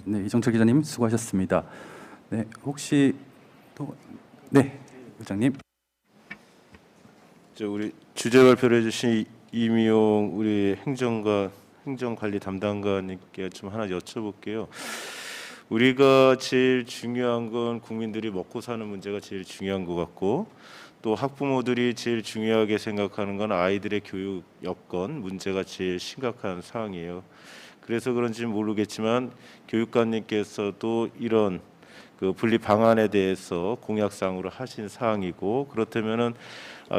네, 이정철 기자님 수고하셨습니다. 네, 혹시 또 의장님. 우리 주제 발표를 해주신 이미용 우리 행정관리 담당관님께 좀 하나 여쭤볼게요. 우리가 제일 중요한 건 국민들이 먹고 사는 문제가 제일 중요한 것 같고 또 학부모들이 제일 중요하게 생각하는 건 아이들의 교육 여건 문제가 제일 심각한 상황이에요. 그래서 그런지 모르겠지만 교육감님께서도 이런 분리 방안에 대해서 공약상으로 하신 사항이고 그렇다면은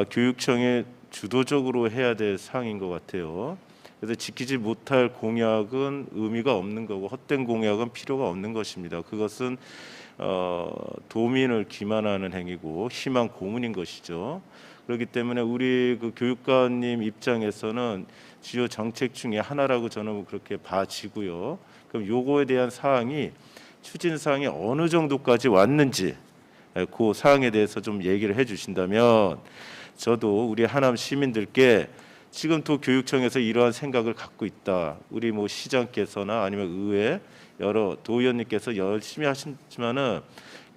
교육청에 주도적으로 해야 될 사항인 것 같아요. 그래서 지키지 못할 공약은 의미가 없는 거고 헛된 공약은 필요가 없는 것입니다. 그것은 도민을 기만하는 행위고 희망 고문인 것이죠. 그렇기 때문에 우리 그 교육관님 입장에서는 주요 정책 중에 하나라고 저는 그렇게 봐지고요. 그럼 요거에 대한 사항이 추진 사항이 어느 정도까지 왔는지 그 사항에 대해서 좀 얘기를 해주신다면 저도 우리 하남 시민들께 지금 도교육청에서 이러한 생각을 갖고 있다. 우리 뭐 시장께서나 아니면 의회 여러 도의원님께서 열심히 하시지만은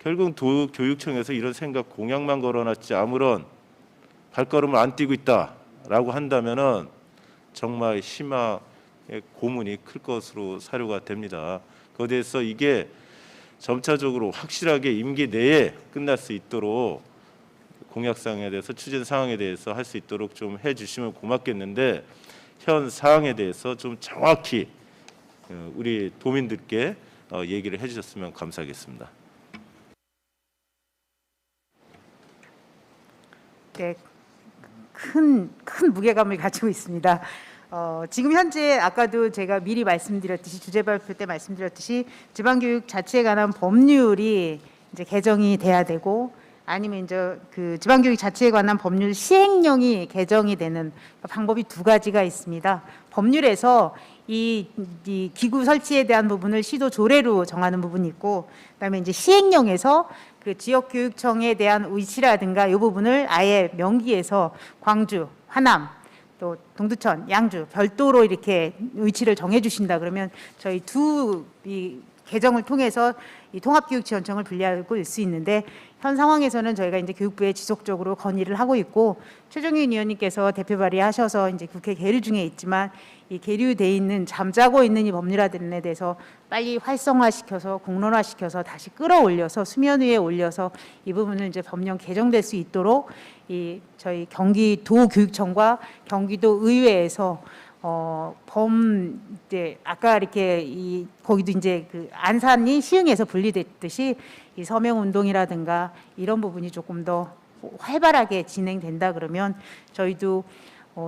결국 도교육청에서 이런 생각 공약만 걸어놨지 아무런 발걸음을 안 띄고 있다라고 한다면은 정말 희망의 고문이 클 것으로 사료가 됩니다. 그에 대해서 이게 점차적으로 확실하게 임기 내에 끝날 수 있도록 공약사항에 대해서 추진 사항에 대해서 할 수 있도록 좀 해주시면 고맙겠는데 현 사항에 대해서 좀 정확히 우리 도민들께 얘기를 해주셨으면 감사하겠습니다. 네, 큰 무게감을 가지고 있습니다. 지금 현재 아까도 제가 미리 말씀드렸듯이 주제 발표 때 말씀드렸듯이 지방교육 자체에 관한 법률이 이제 개정이 돼야 되고 아니면 이제 그 지방교육 자체에 관한 법률 시행령이 개정이 되는 방법이 두 가지가 있습니다. 법률에서 이 기구 설치에 대한 부분을 시도 조례로 정하는 부분이 있고, 그다음에 이제 시행령에서 그 지역교육청에 대한 위치라든가 이 부분을 아예 명기에서 광주, 하남, 또 동두천, 양주 별도로 이렇게 위치를 정해주신다 그러면 저희 이 개정을 통해서 이 통합교육지원청을 분리하고 있을 수 있는데 현 상황에서는 저희가 이제 교육부에 지속적으로 건의를 하고 있고 최종윤 의원님께서 대표 발의하셔서 이제 국회 계류 중에 있지만 이 계류돼 있는 잠자고 있는 이 법률안에 대해서 빨리 활성화시켜서 공론화시켜서 다시 끌어올려서 수면 위에 올려서 이 부분을 이제 법령 개정될 수 있도록 이 저희 경기도교육청과 경기도 의회에서 이제 아까 이렇게 거기도 이제 그 안산이 시흥에서 분리됐듯이 이 서명 운동이라든가 이런 부분이 조금 더 활발하게 진행된다 그러면 저희도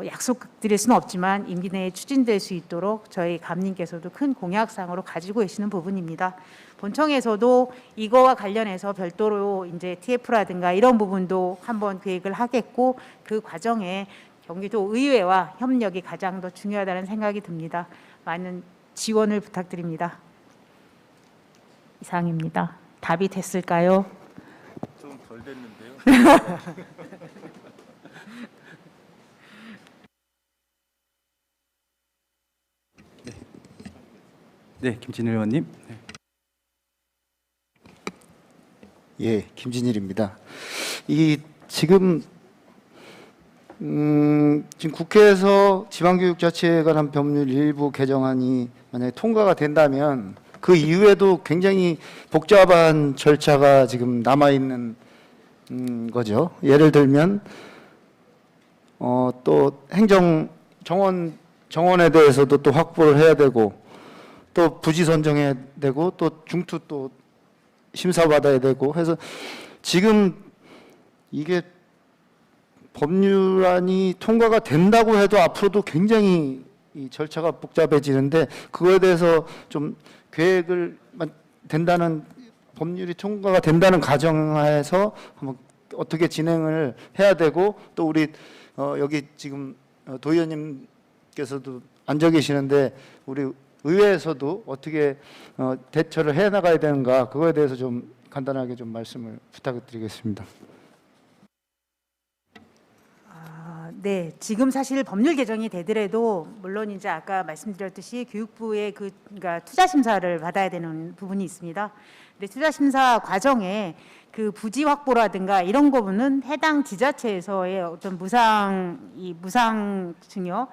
약속드릴 수는 없지만 임기 내에 추진될 수 있도록 저희 감님께서도 큰 공약상으로 가지고 계시는 부분입니다. 본청에서도 이거와 관련해서 별도로 이제 TF라든가 이런 부분도 한번 계획을 하겠고 그 과정에 경기도 의회와 협력이 가장 더 중요하다는 생각이 듭니다. 많은 지원을 부탁드립니다. 이상입니다. 답이 됐을까요? 좀 덜 됐는데요. 네, 김진일 의원님. 예, 김진일입니다. 지금 국회에서 지방교육자치에 관한 법률 일부 개정안이 만약에 통과가 된다면 그 이후에도 굉장히 복잡한 절차가 지금 남아 있는 거죠. 예를 들면 또 행정 정원에 대해서도 또 확보를 해야 되고 또 부지 선정해야 되고 또 중투 또 심사받아야 되고 해서 지금 이게 법률안이 통과가 된다고 해도 앞으로도 굉장히 이 절차가 복잡해지는데 그거에 대해서 좀 계획을 된다는 법률이 통과가 된다는 가정하에서 한번 어떻게 진행을 해야 되고 또 우리 여기 지금 도의원님께서도 앉아 계시는데 우리 의회에서도 어떻게 대처를 해 나가야 되는가 그거에 대해서 좀 간단하게 좀 말씀을 부탁드리겠습니다. 네, 지금 사실 법률 개정이 되더라도 물론 이제 아까 말씀드렸듯이 교육부의 그러니까 투자 심사를 받아야 되는 부분이 있습니다. 근데 투자 심사 과정에 그 부지 확보라든가 이런 부분은 해당 지자체에서의 어떤 무상 증여,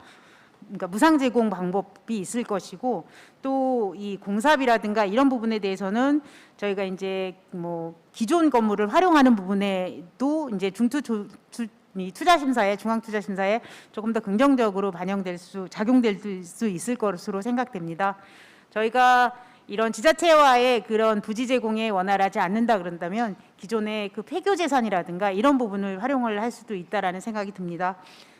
그러니까 무상 제공 방법이 있을 것이고 또 이 공사비라든가 이런 부분에 대해서는 저희가 이제 뭐 기존 건물을 활용하는 부분에도 이제 투자 심사에 중앙 투자 심사에 조금 더 긍정적으로 작용될 수 있을 것으로 생각됩니다. 저희가 이런 지자체와의 그런 부지 제공에 원활하지 않는다 그런다면 기존의 그 폐교 재산이라든가 이런 부분을 활용을 할 수도 있다라는 생각이 듭니다.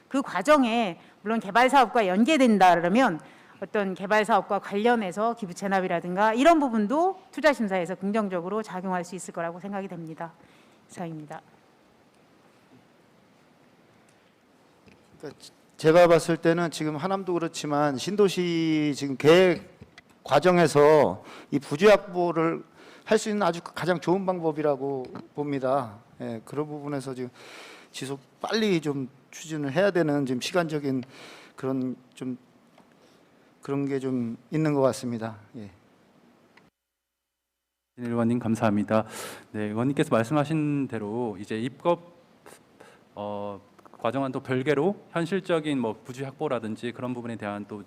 그 과정에 물론 개발 사업과 연계된다 그러면 어떤 개발 사업과 관련해서 기부 체납이라든가 이런 부분도 투자 심사에서 긍정적으로 작용할 수 있을 거라고 생각이 됩니다. 이상입니다. 제가 봤을 때는 지금 하남도 그렇지만 신도시 지금 계획 과정에서 이 부지 확보를 할 수 있는 아주 가장 좋은 방법이라고 봅니다. 예, 그런 부분에서 지금 지속 빨리 좀 추진을 해야 되는 지금 시간적인 그런 게 좀 있는 것 같습니다. 예. 의원님 감사합니다. 네, 의원님께서 말씀하신 대로 이제 입법 과정은 또 별개로 현실적인 뭐 부지 확보라든지 그런 부분에 대한 또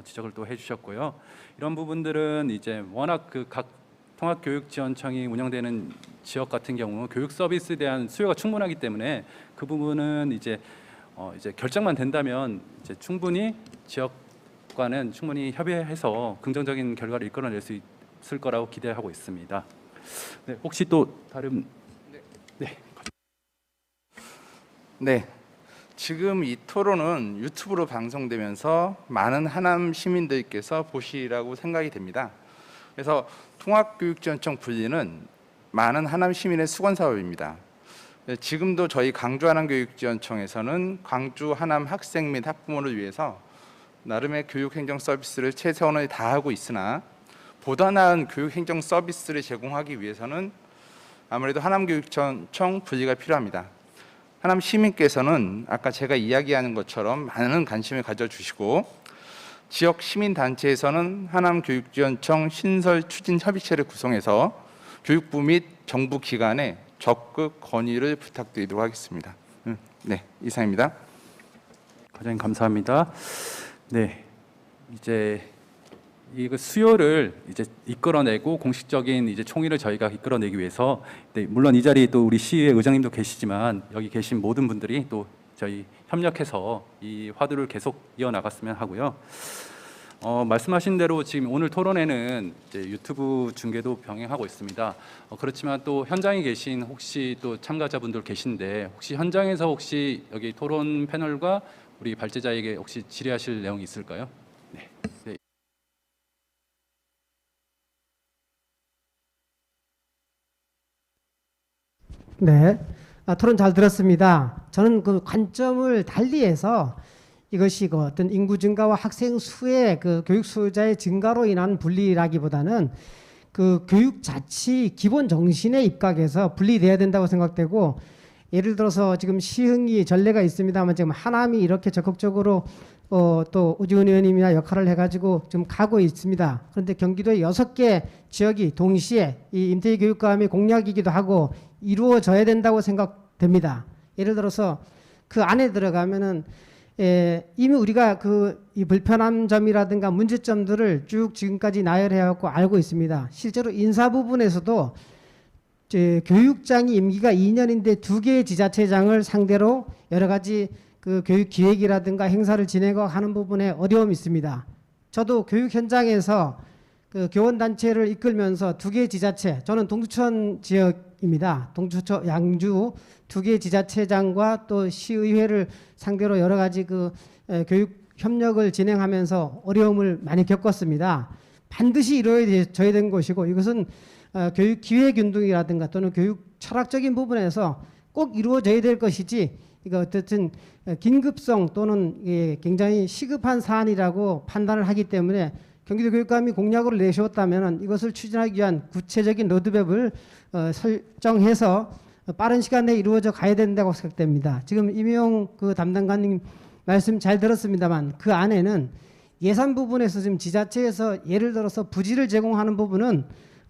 지적을 또 해주셨고요. 이런 부분들은 이제 워낙 그 각 통합교육지원청이 운영되는 지역 같은 경우 교육 서비스에 대한 수요가 충분하기 때문에 그 부분은 이제 결정만 된다면 이제 충분히 지역과는 충분히 협의해서 긍정적인 결과를 이끌어낼 수 있을 거라고 기대하고 있습니다. 네, 혹시 또 다른 네. 지금 이 토론은 유튜브로 방송되면서 많은 하남 시민들께서 보시라고 생각이 됩니다. 그래서 통합교육지원청 분리는 많은 하남 시민의 수건 사업입니다. 지금도 저희 광주 하남교육지원청에서는 광주 하남 학생 및 학부모를 위해서 나름의 교육행정 서비스를 최선을 다하고 있으나 보다 나은 교육행정 서비스를 제공하기 위해서는 아무래도 하남교육청 분리가 필요합니다. 하남 시민께서는 아까 제가 이야기하는 것처럼 많은 관심을 가져주시고 지역 시민단체에서는 하남교육지원청 신설 추진 협의체를 구성해서 교육부 및 정부 기관에 적극 건의를 부탁드리도록 하겠습니다. 네, 이상입니다. 과장님 감사합니다. 네, 이제 이 수요를 이제 이끌어내고 공식적인 이제 총의를 저희가 이끌어내기 위해서 물론 이 자리에 또 우리 시의회 의장님도 계시지만 여기 계신 모든 분들이 또 저희 협력해서 이 화두를 계속 이어나갔으면 하고요. 말씀하신 대로 지금 오늘 토론회는 이제 유튜브 중계도 병행하고 있습니다. 그렇지만 또 현장에 계신 혹시 또 참가자분들 계신데 혹시 현장에서 혹시 여기 토론 패널과 우리 발제자에게 혹시 질의하실 내용이 있을까요? 네. 네. 네, 토론 잘 들었습니다. 저는 그 관점을 달리해서 이것이 그 어떤 인구 증가와 학생 수의 그 교육 수요자의 증가로 인한 분리라기보다는 그 교육 자치 기본 정신에 입각해서 분리돼야 된다고 생각되고, 예를 들어서 지금 시흥이 전례가 있습니다만 지금 하남이 이렇게 적극적으로 또 오지훈 의원님이나 역할을 해가지고 지금 가고 있습니다. 그런데 경기도의 6개 지역이 동시에 이 임대희 교육감이 공약이기도 하고 이루어져야 된다고 생각됩니다. 예를 들어서 그 안에 들어가면은 이미 우리가 이 불편한 점이라든가 문제점들을 쭉 지금까지 나열해갖고 알고 있습니다. 실제로 인사 부분에서도 교육장이 임기가 2년인데 2개의 지자체장을 상대로 여러 가지 그 교육 기획이라든가 행사를 진행하는 부분에 어려움이 있습니다. 저도 교육 현장에서 그 교원단체를 이끌면서 2개의 지자체, 저는 동두천 지역입니다. 동두천 양주 2개의 지자체장과 또 시의회를 상대로 여러 가지 그 교육 협력을 진행하면서 어려움을 많이 겪었습니다. 반드시 이루어져야 되는 것이고, 이것은 교육 기획운동이라든가 또는 교육 철학적인 부분에서 꼭 이루어져야 될 것이지, 이거 어쨌든 긴급성 또는 굉장히 시급한 사안이라고 판단을 하기 때문에 경기도 교육감이 공약으로 내세웠다면 이것을 추진하기 위한 구체적인 로드맵을 설정해서 빠른 시간 내에 이루어져 가야 된다고 생각됩니다. 지금 이명용 그 담당관님 말씀 잘 들었습니다만 그 안에는 예산 부분에서 지금 지자체에서 예를 들어서 부지를 제공하는 부분은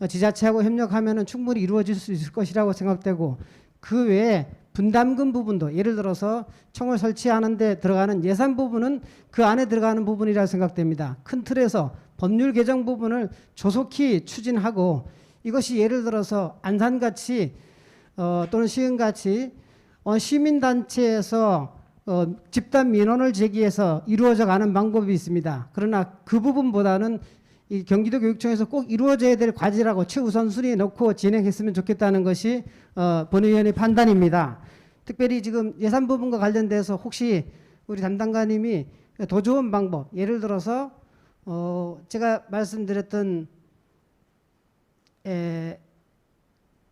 지자체하고 협력하면 충분히 이루어질 수 있을 것이라고 생각되고, 그 외에 분담금 부분도 예를 들어서 청을 설치하는 데 들어가는 예산 부분은 그 안에 들어가는 부분이라고 생각됩니다. 큰 틀에서 법률 개정 부분을 조속히 추진하고, 이것이 예를 들어서 안산같이 또는 시흥같이 시민단체에서 집단 민원을 제기해서 이루어져 가는 방법이 있습니다. 그러나 그 부분보다는 이 경기도 교육청에서 꼭 이루어져야 될 과제라고 최우선순위에 놓고 진행했으면 좋겠다는 것이 본 의원의 판단입니다. 특별히 지금 예산 부분과 관련돼서 혹시 우리 담당관님이 더 좋은 방법, 예를 들어서 제가 말씀드렸던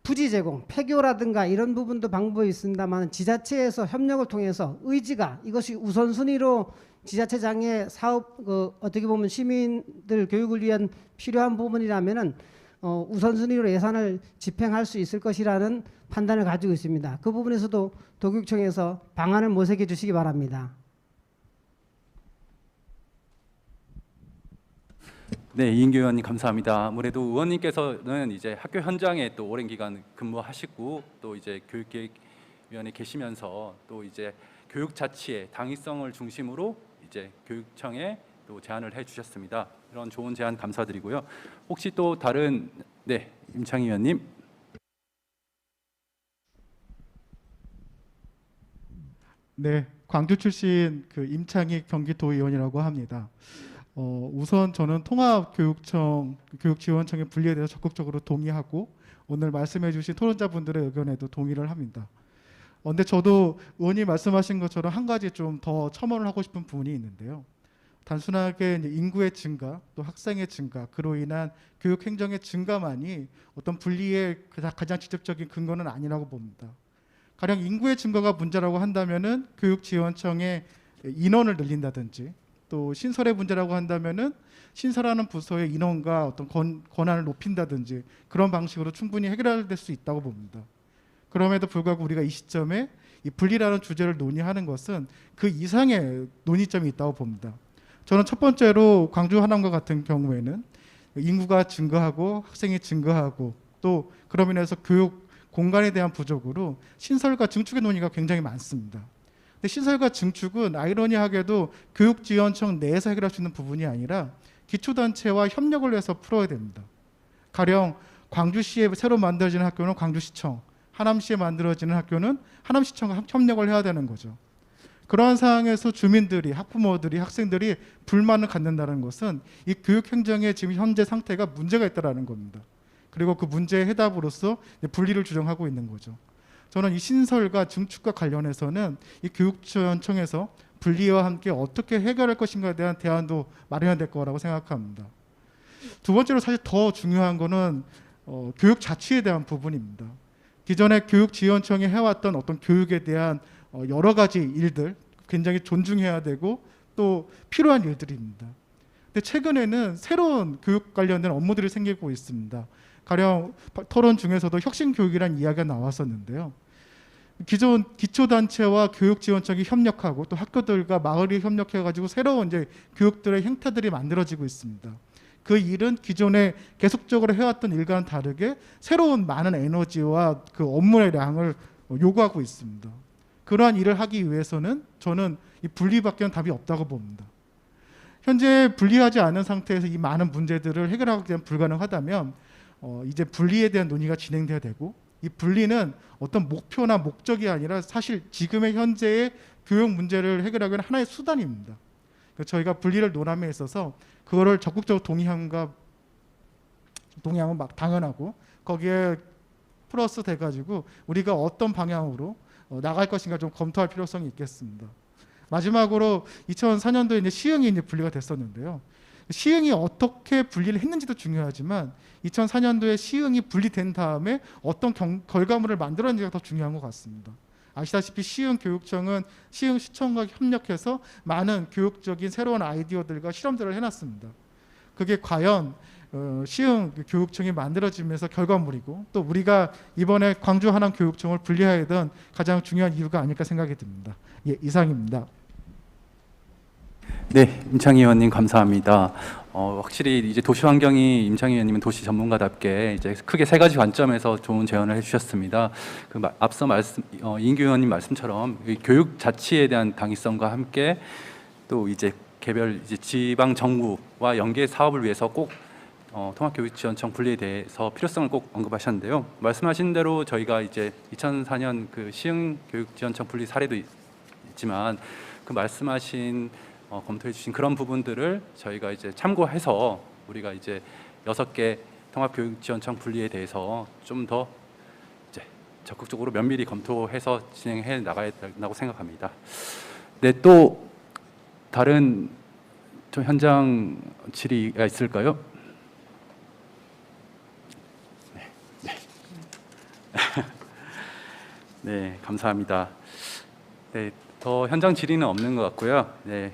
부지 제공, 폐교라든가 이런 부분도 방법이 있습니다만 지자체에서 협력을 통해서 의지가 이것이 우선순위로 지자체장의 사업 어떻게 보면 시민들 교육을 위한 필요한 부분이라면은 우선순위로 예산을 집행할 수 있을 것이라는 판단을 가지고 있습니다. 그 부분에서도 도교육청에서 방안을 모색해 주시기 바랍니다. 네, 이인규 의원님 감사합니다. 아무래도 의원님께서는 이제 학교 현장에 또 오랜 기간 근무하시고 또 이제 교육기획위원회 계시면서 또 이제 교육 자치의 당위성을 중심으로 이제 교육청에 또 제안을 해주셨습니다. 이런 좋은 제안 감사드리고요. 혹시 또 다른 임창희 의원님. 네, 광주 출신 임창희 경기도의원이라고 합니다. 우선 저는 통합교육청, 교육지원청의 분리에 대해서 적극적으로 동의하고 오늘 말씀해주신 토론자분들의 의견에도 동의를 합니다. 근데 저도 의원님 말씀하신 것처럼 한 가지 좀 더 첨언을 하고 싶은 부분이 있는데요. 단순하게 이제 인구의 증가, 또 학생의 증가, 그로 인한 교육 행정의 증가만이 어떤 분리의 가장 직접적인 근거는 아니라고 봅니다. 가령 인구의 증가가 문제라고 한다면은 교육지원청의 인원을 늘린다든지, 또 신설의 문제라고 한다면은 신설하는 부서의 인원과 어떤 권한을 높인다든지 그런 방식으로 충분히 해결될 수 있다고 봅니다. 그럼에도 불구하고 우리가 이 시점에 이 분리라는 주제를 논의하는 것은 그 이상의 논의점이 있다고 봅니다. 저는 첫 번째로 광주 하남과 같은 경우에는 인구가 증가하고 학생이 증가하고 또 그로 인해서 교육 공간에 대한 부족으로 신설과 증축의 논의가 굉장히 많습니다. 근데 신설과 증축은 아이러니하게도 교육지원청 내에서 해결할 수 있는 부분이 아니라 기초단체와 협력을 해서 풀어야 됩니다. 가령 광주시에 새로 만들어지는 학교는 광주시청, 하남시에 만들어지는 학교는 하남시청과 협력을 해야 되는 거죠. 그러한 상황에서 주민들이, 학부모들이, 학생들이 불만을 갖는다는 것은 이 교육행정의 지금 현재 상태가 문제가 있다는 겁니다. 그리고 그 문제의 해답으로서 분리를 주장하고 있는 거죠. 저는 이 신설과 증축과 관련해서는 이 교육지원청에서 분리와 함께 어떻게 해결할 것인가에 대한 대안도 마련해야 될 거라고 생각합니다. 두 번째로 사실 더 중요한 거는 교육 자치에 대한 부분입니다. 기존에 교육지원청이 해왔던 어떤 교육에 대한 여러 가지 일들 굉장히 존중해야 되고 또 필요한 일들입니다. 근데 최근에는 새로운 교육 관련된 업무들이 생기고 있습니다. 가령 토론 중에서도 혁신교육이라는 이야기가 나왔었는데요. 기존 기초단체와 교육지원청이 협력하고 또 학교들과 마을이 협력해가지고 새로운 이제 교육들의 형태들이 만들어지고 있습니다. 그 일은 기존에 계속적으로 해왔던 일과는 다르게 새로운 많은 에너지와 그 업무의 양을 요구하고 있습니다. 그러한 일을 하기 위해서는 저는 이 분리밖에는 답이 없다고 봅니다. 현재 분리하지 않은 상태에서 이 많은 문제들을 해결하기 위한 불가능하다면 이제 분리에 대한 논의가 진행돼야 되고 이 분리는 어떤 목표나 목적이 아니라 사실 지금의 현재의 교육 문제를 해결하기 위한 하나의 수단입니다. 저희가 분리를 논함에 있어서 그거를 적극적으로 동의하면 막 당연하고 거기에 플러스 돼가지고 우리가 어떤 방향으로 나갈 것인가 좀 검토할 필요성이 있겠습니다. 마지막으로 2004년도에 이제 시흥이 이제 분리가 됐었는데요. 시흥이 어떻게 분리를 했는지도 중요하지만 2004년도에 시흥이 분리된 다음에 어떤 결과물을 만들었는지가 더 중요한 것 같습니다. 아시다시피 시흥교육청은 시흥시청과 협력해서 많은 교육적인 새로운 아이디어들과 실험들을 해놨습니다. 그게 과연 시흥교육청이 만들어지면서 결과물이고 또 우리가 이번에 광주 하남교육청을 분리해야 되던 가장 중요한 이유가 아닐까 생각이 듭니다. 예, 이상입니다. 네, 임창희 의원님 감사합니다. 확실히 이제 도시 환경이 임창희 의원님은 도시 전문가답게 이제 크게 세 가지 관점에서 좋은 제언을 해주셨습니다. 앞서 이인규 의원님 말씀처럼 교육 자치에 대한 당위성과 함께 또 이제 개별 이제 지방 정부와 연계 사업을 위해서 꼭 통합교육지원청 분리에 대해서 필요성을 꼭 언급하셨는데요. 말씀하신 대로 저희가 이제 2004년 그 시흥교육지원청 분리 사례도 있지만 그 말씀하신 검토해 주신 그런 부분들을 저희가 이제 참고해서 우리가 이제 6개 통합교육지원청 분리에 대해서 좀 더 이제 적극적으로 면밀히 검토해서 진행해 나가야 된다고 생각합니다. 네, 또 다른 저 현장 질의가 있을까요? 네, 감사합니다. 네, 더 현장 질의는 없는 것 같고요. 네,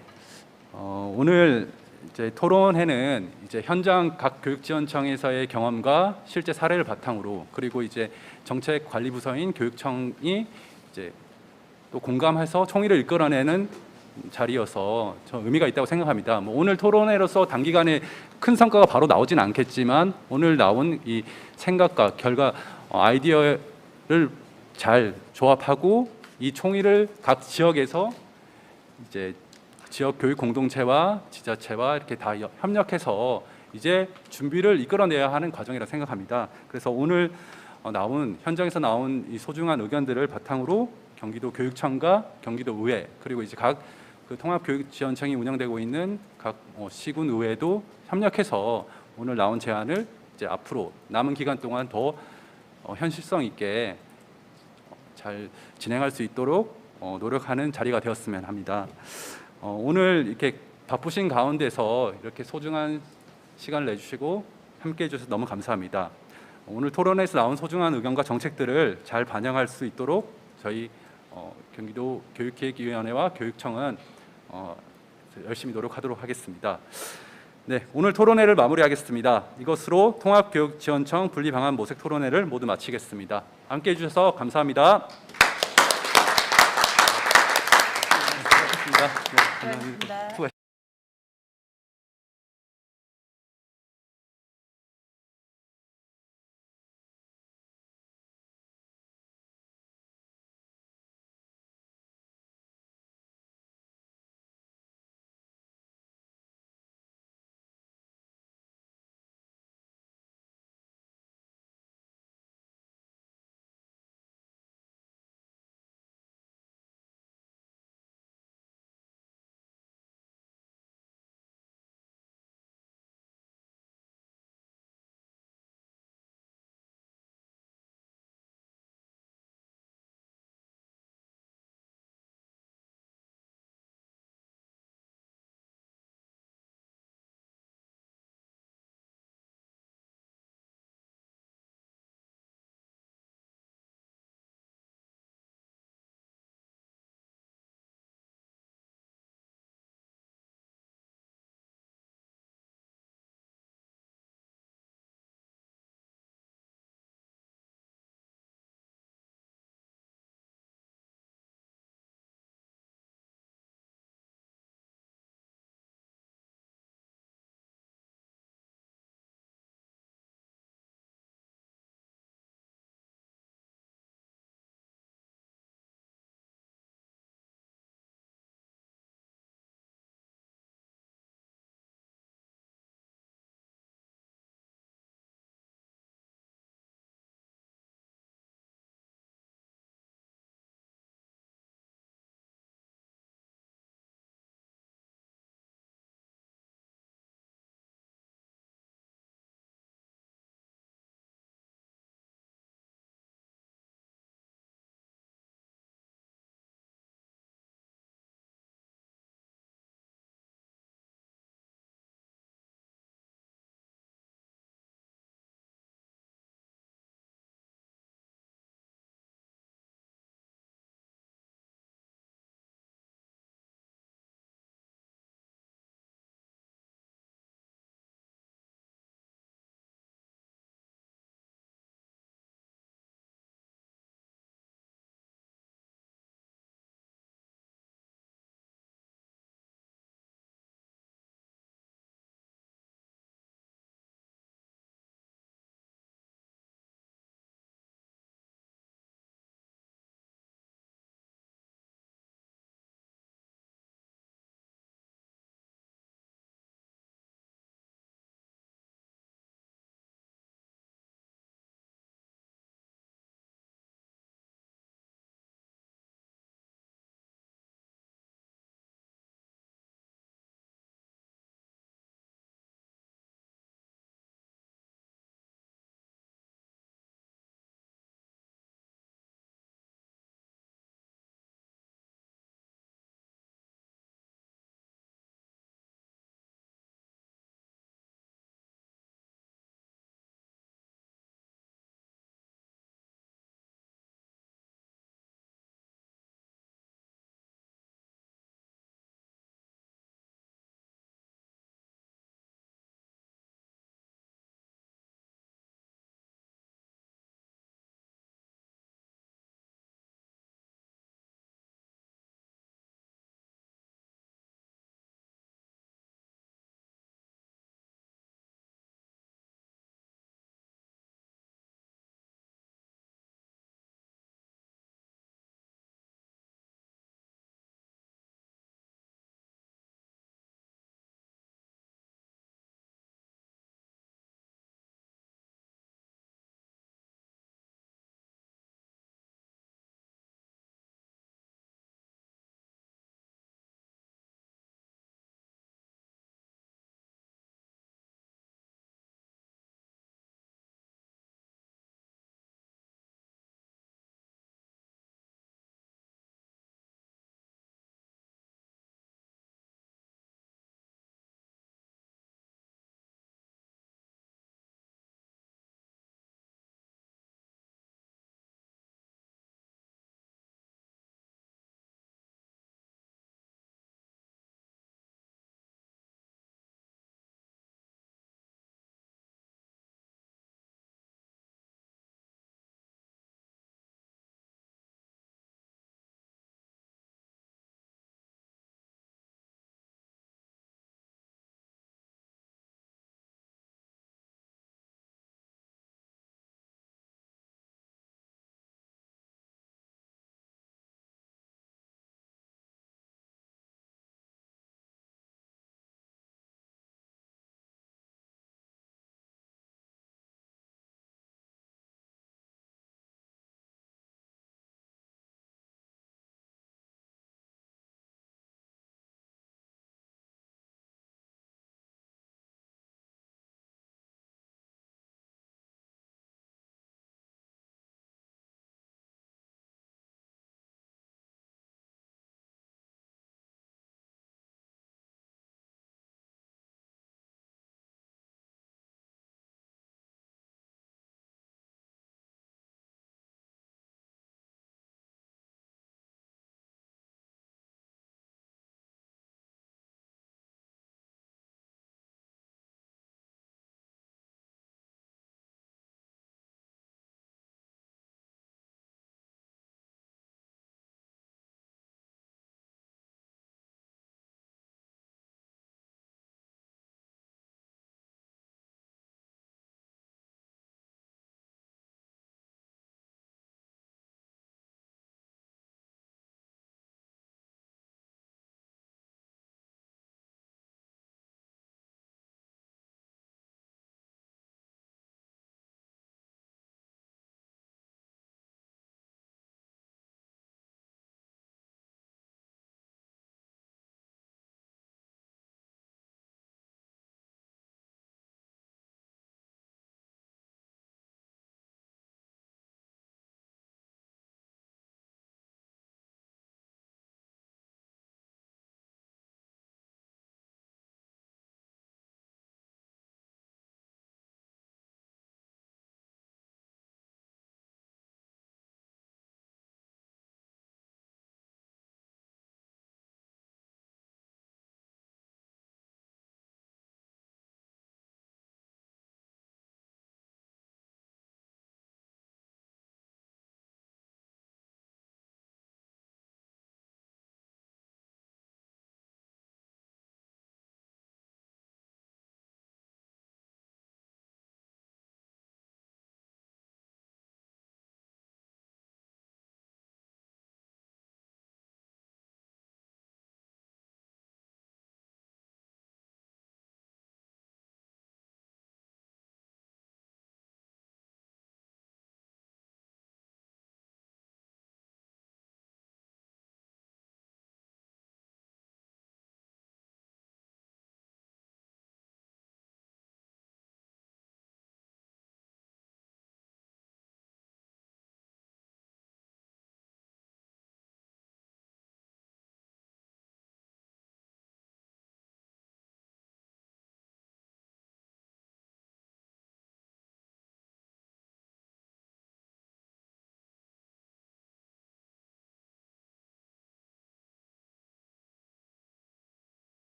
오늘 이제 토론회는 이제 현장 각 교육지원청에서의 경험과 실제 사례를 바탕으로, 그리고 이제 정책관리부서인 교육청이 이제 또 공감해서 총의를 이끌어내는 자리여서 저 의미가 있다고 생각합니다. 뭐 오늘 토론회로서 단기간에 큰 성과가 바로 나오진 않겠지만 오늘 나온 이 생각과 결과, 아이디어를 잘 조합하고 이 총의를 각 지역에서 이제 지역 교육 공동체와 지자체와 이렇게 다 협력해서 이제 준비를 이끌어내야 하는 과정이라 생각합니다. 그래서 오늘 현장에서 나온 이 소중한 의견들을 바탕으로 경기도 교육청과 경기도 의회, 그리고 이제 각 그 통합교육지원청이 운영되고 있는 각 시군 의회도 협력해서 오늘 나온 제안을 이제 앞으로 남은 기간 동안 더 현실성 있게 잘 진행할 수 있도록 노력하는 자리가 되었으면 합니다. 오늘 이렇게 바쁘신 가운데서 이렇게 소중한 시간을 내주시고 함께해 주셔서 너무 감사합니다. 오늘 토론회에서 나온 소중한 의견과 정책들을 잘 반영할 수 있도록 저희 경기도 교육기획위원회와 교육청은 열심히 노력하도록 하겠습니다. 네, 오늘 토론회를 마무리하겠습니다. 이것으로 통합교육지원청 분리방안 모색 토론회를 모두 마치겠습니다. 함께해 주셔서 감사합니다. 수고하셨습니다.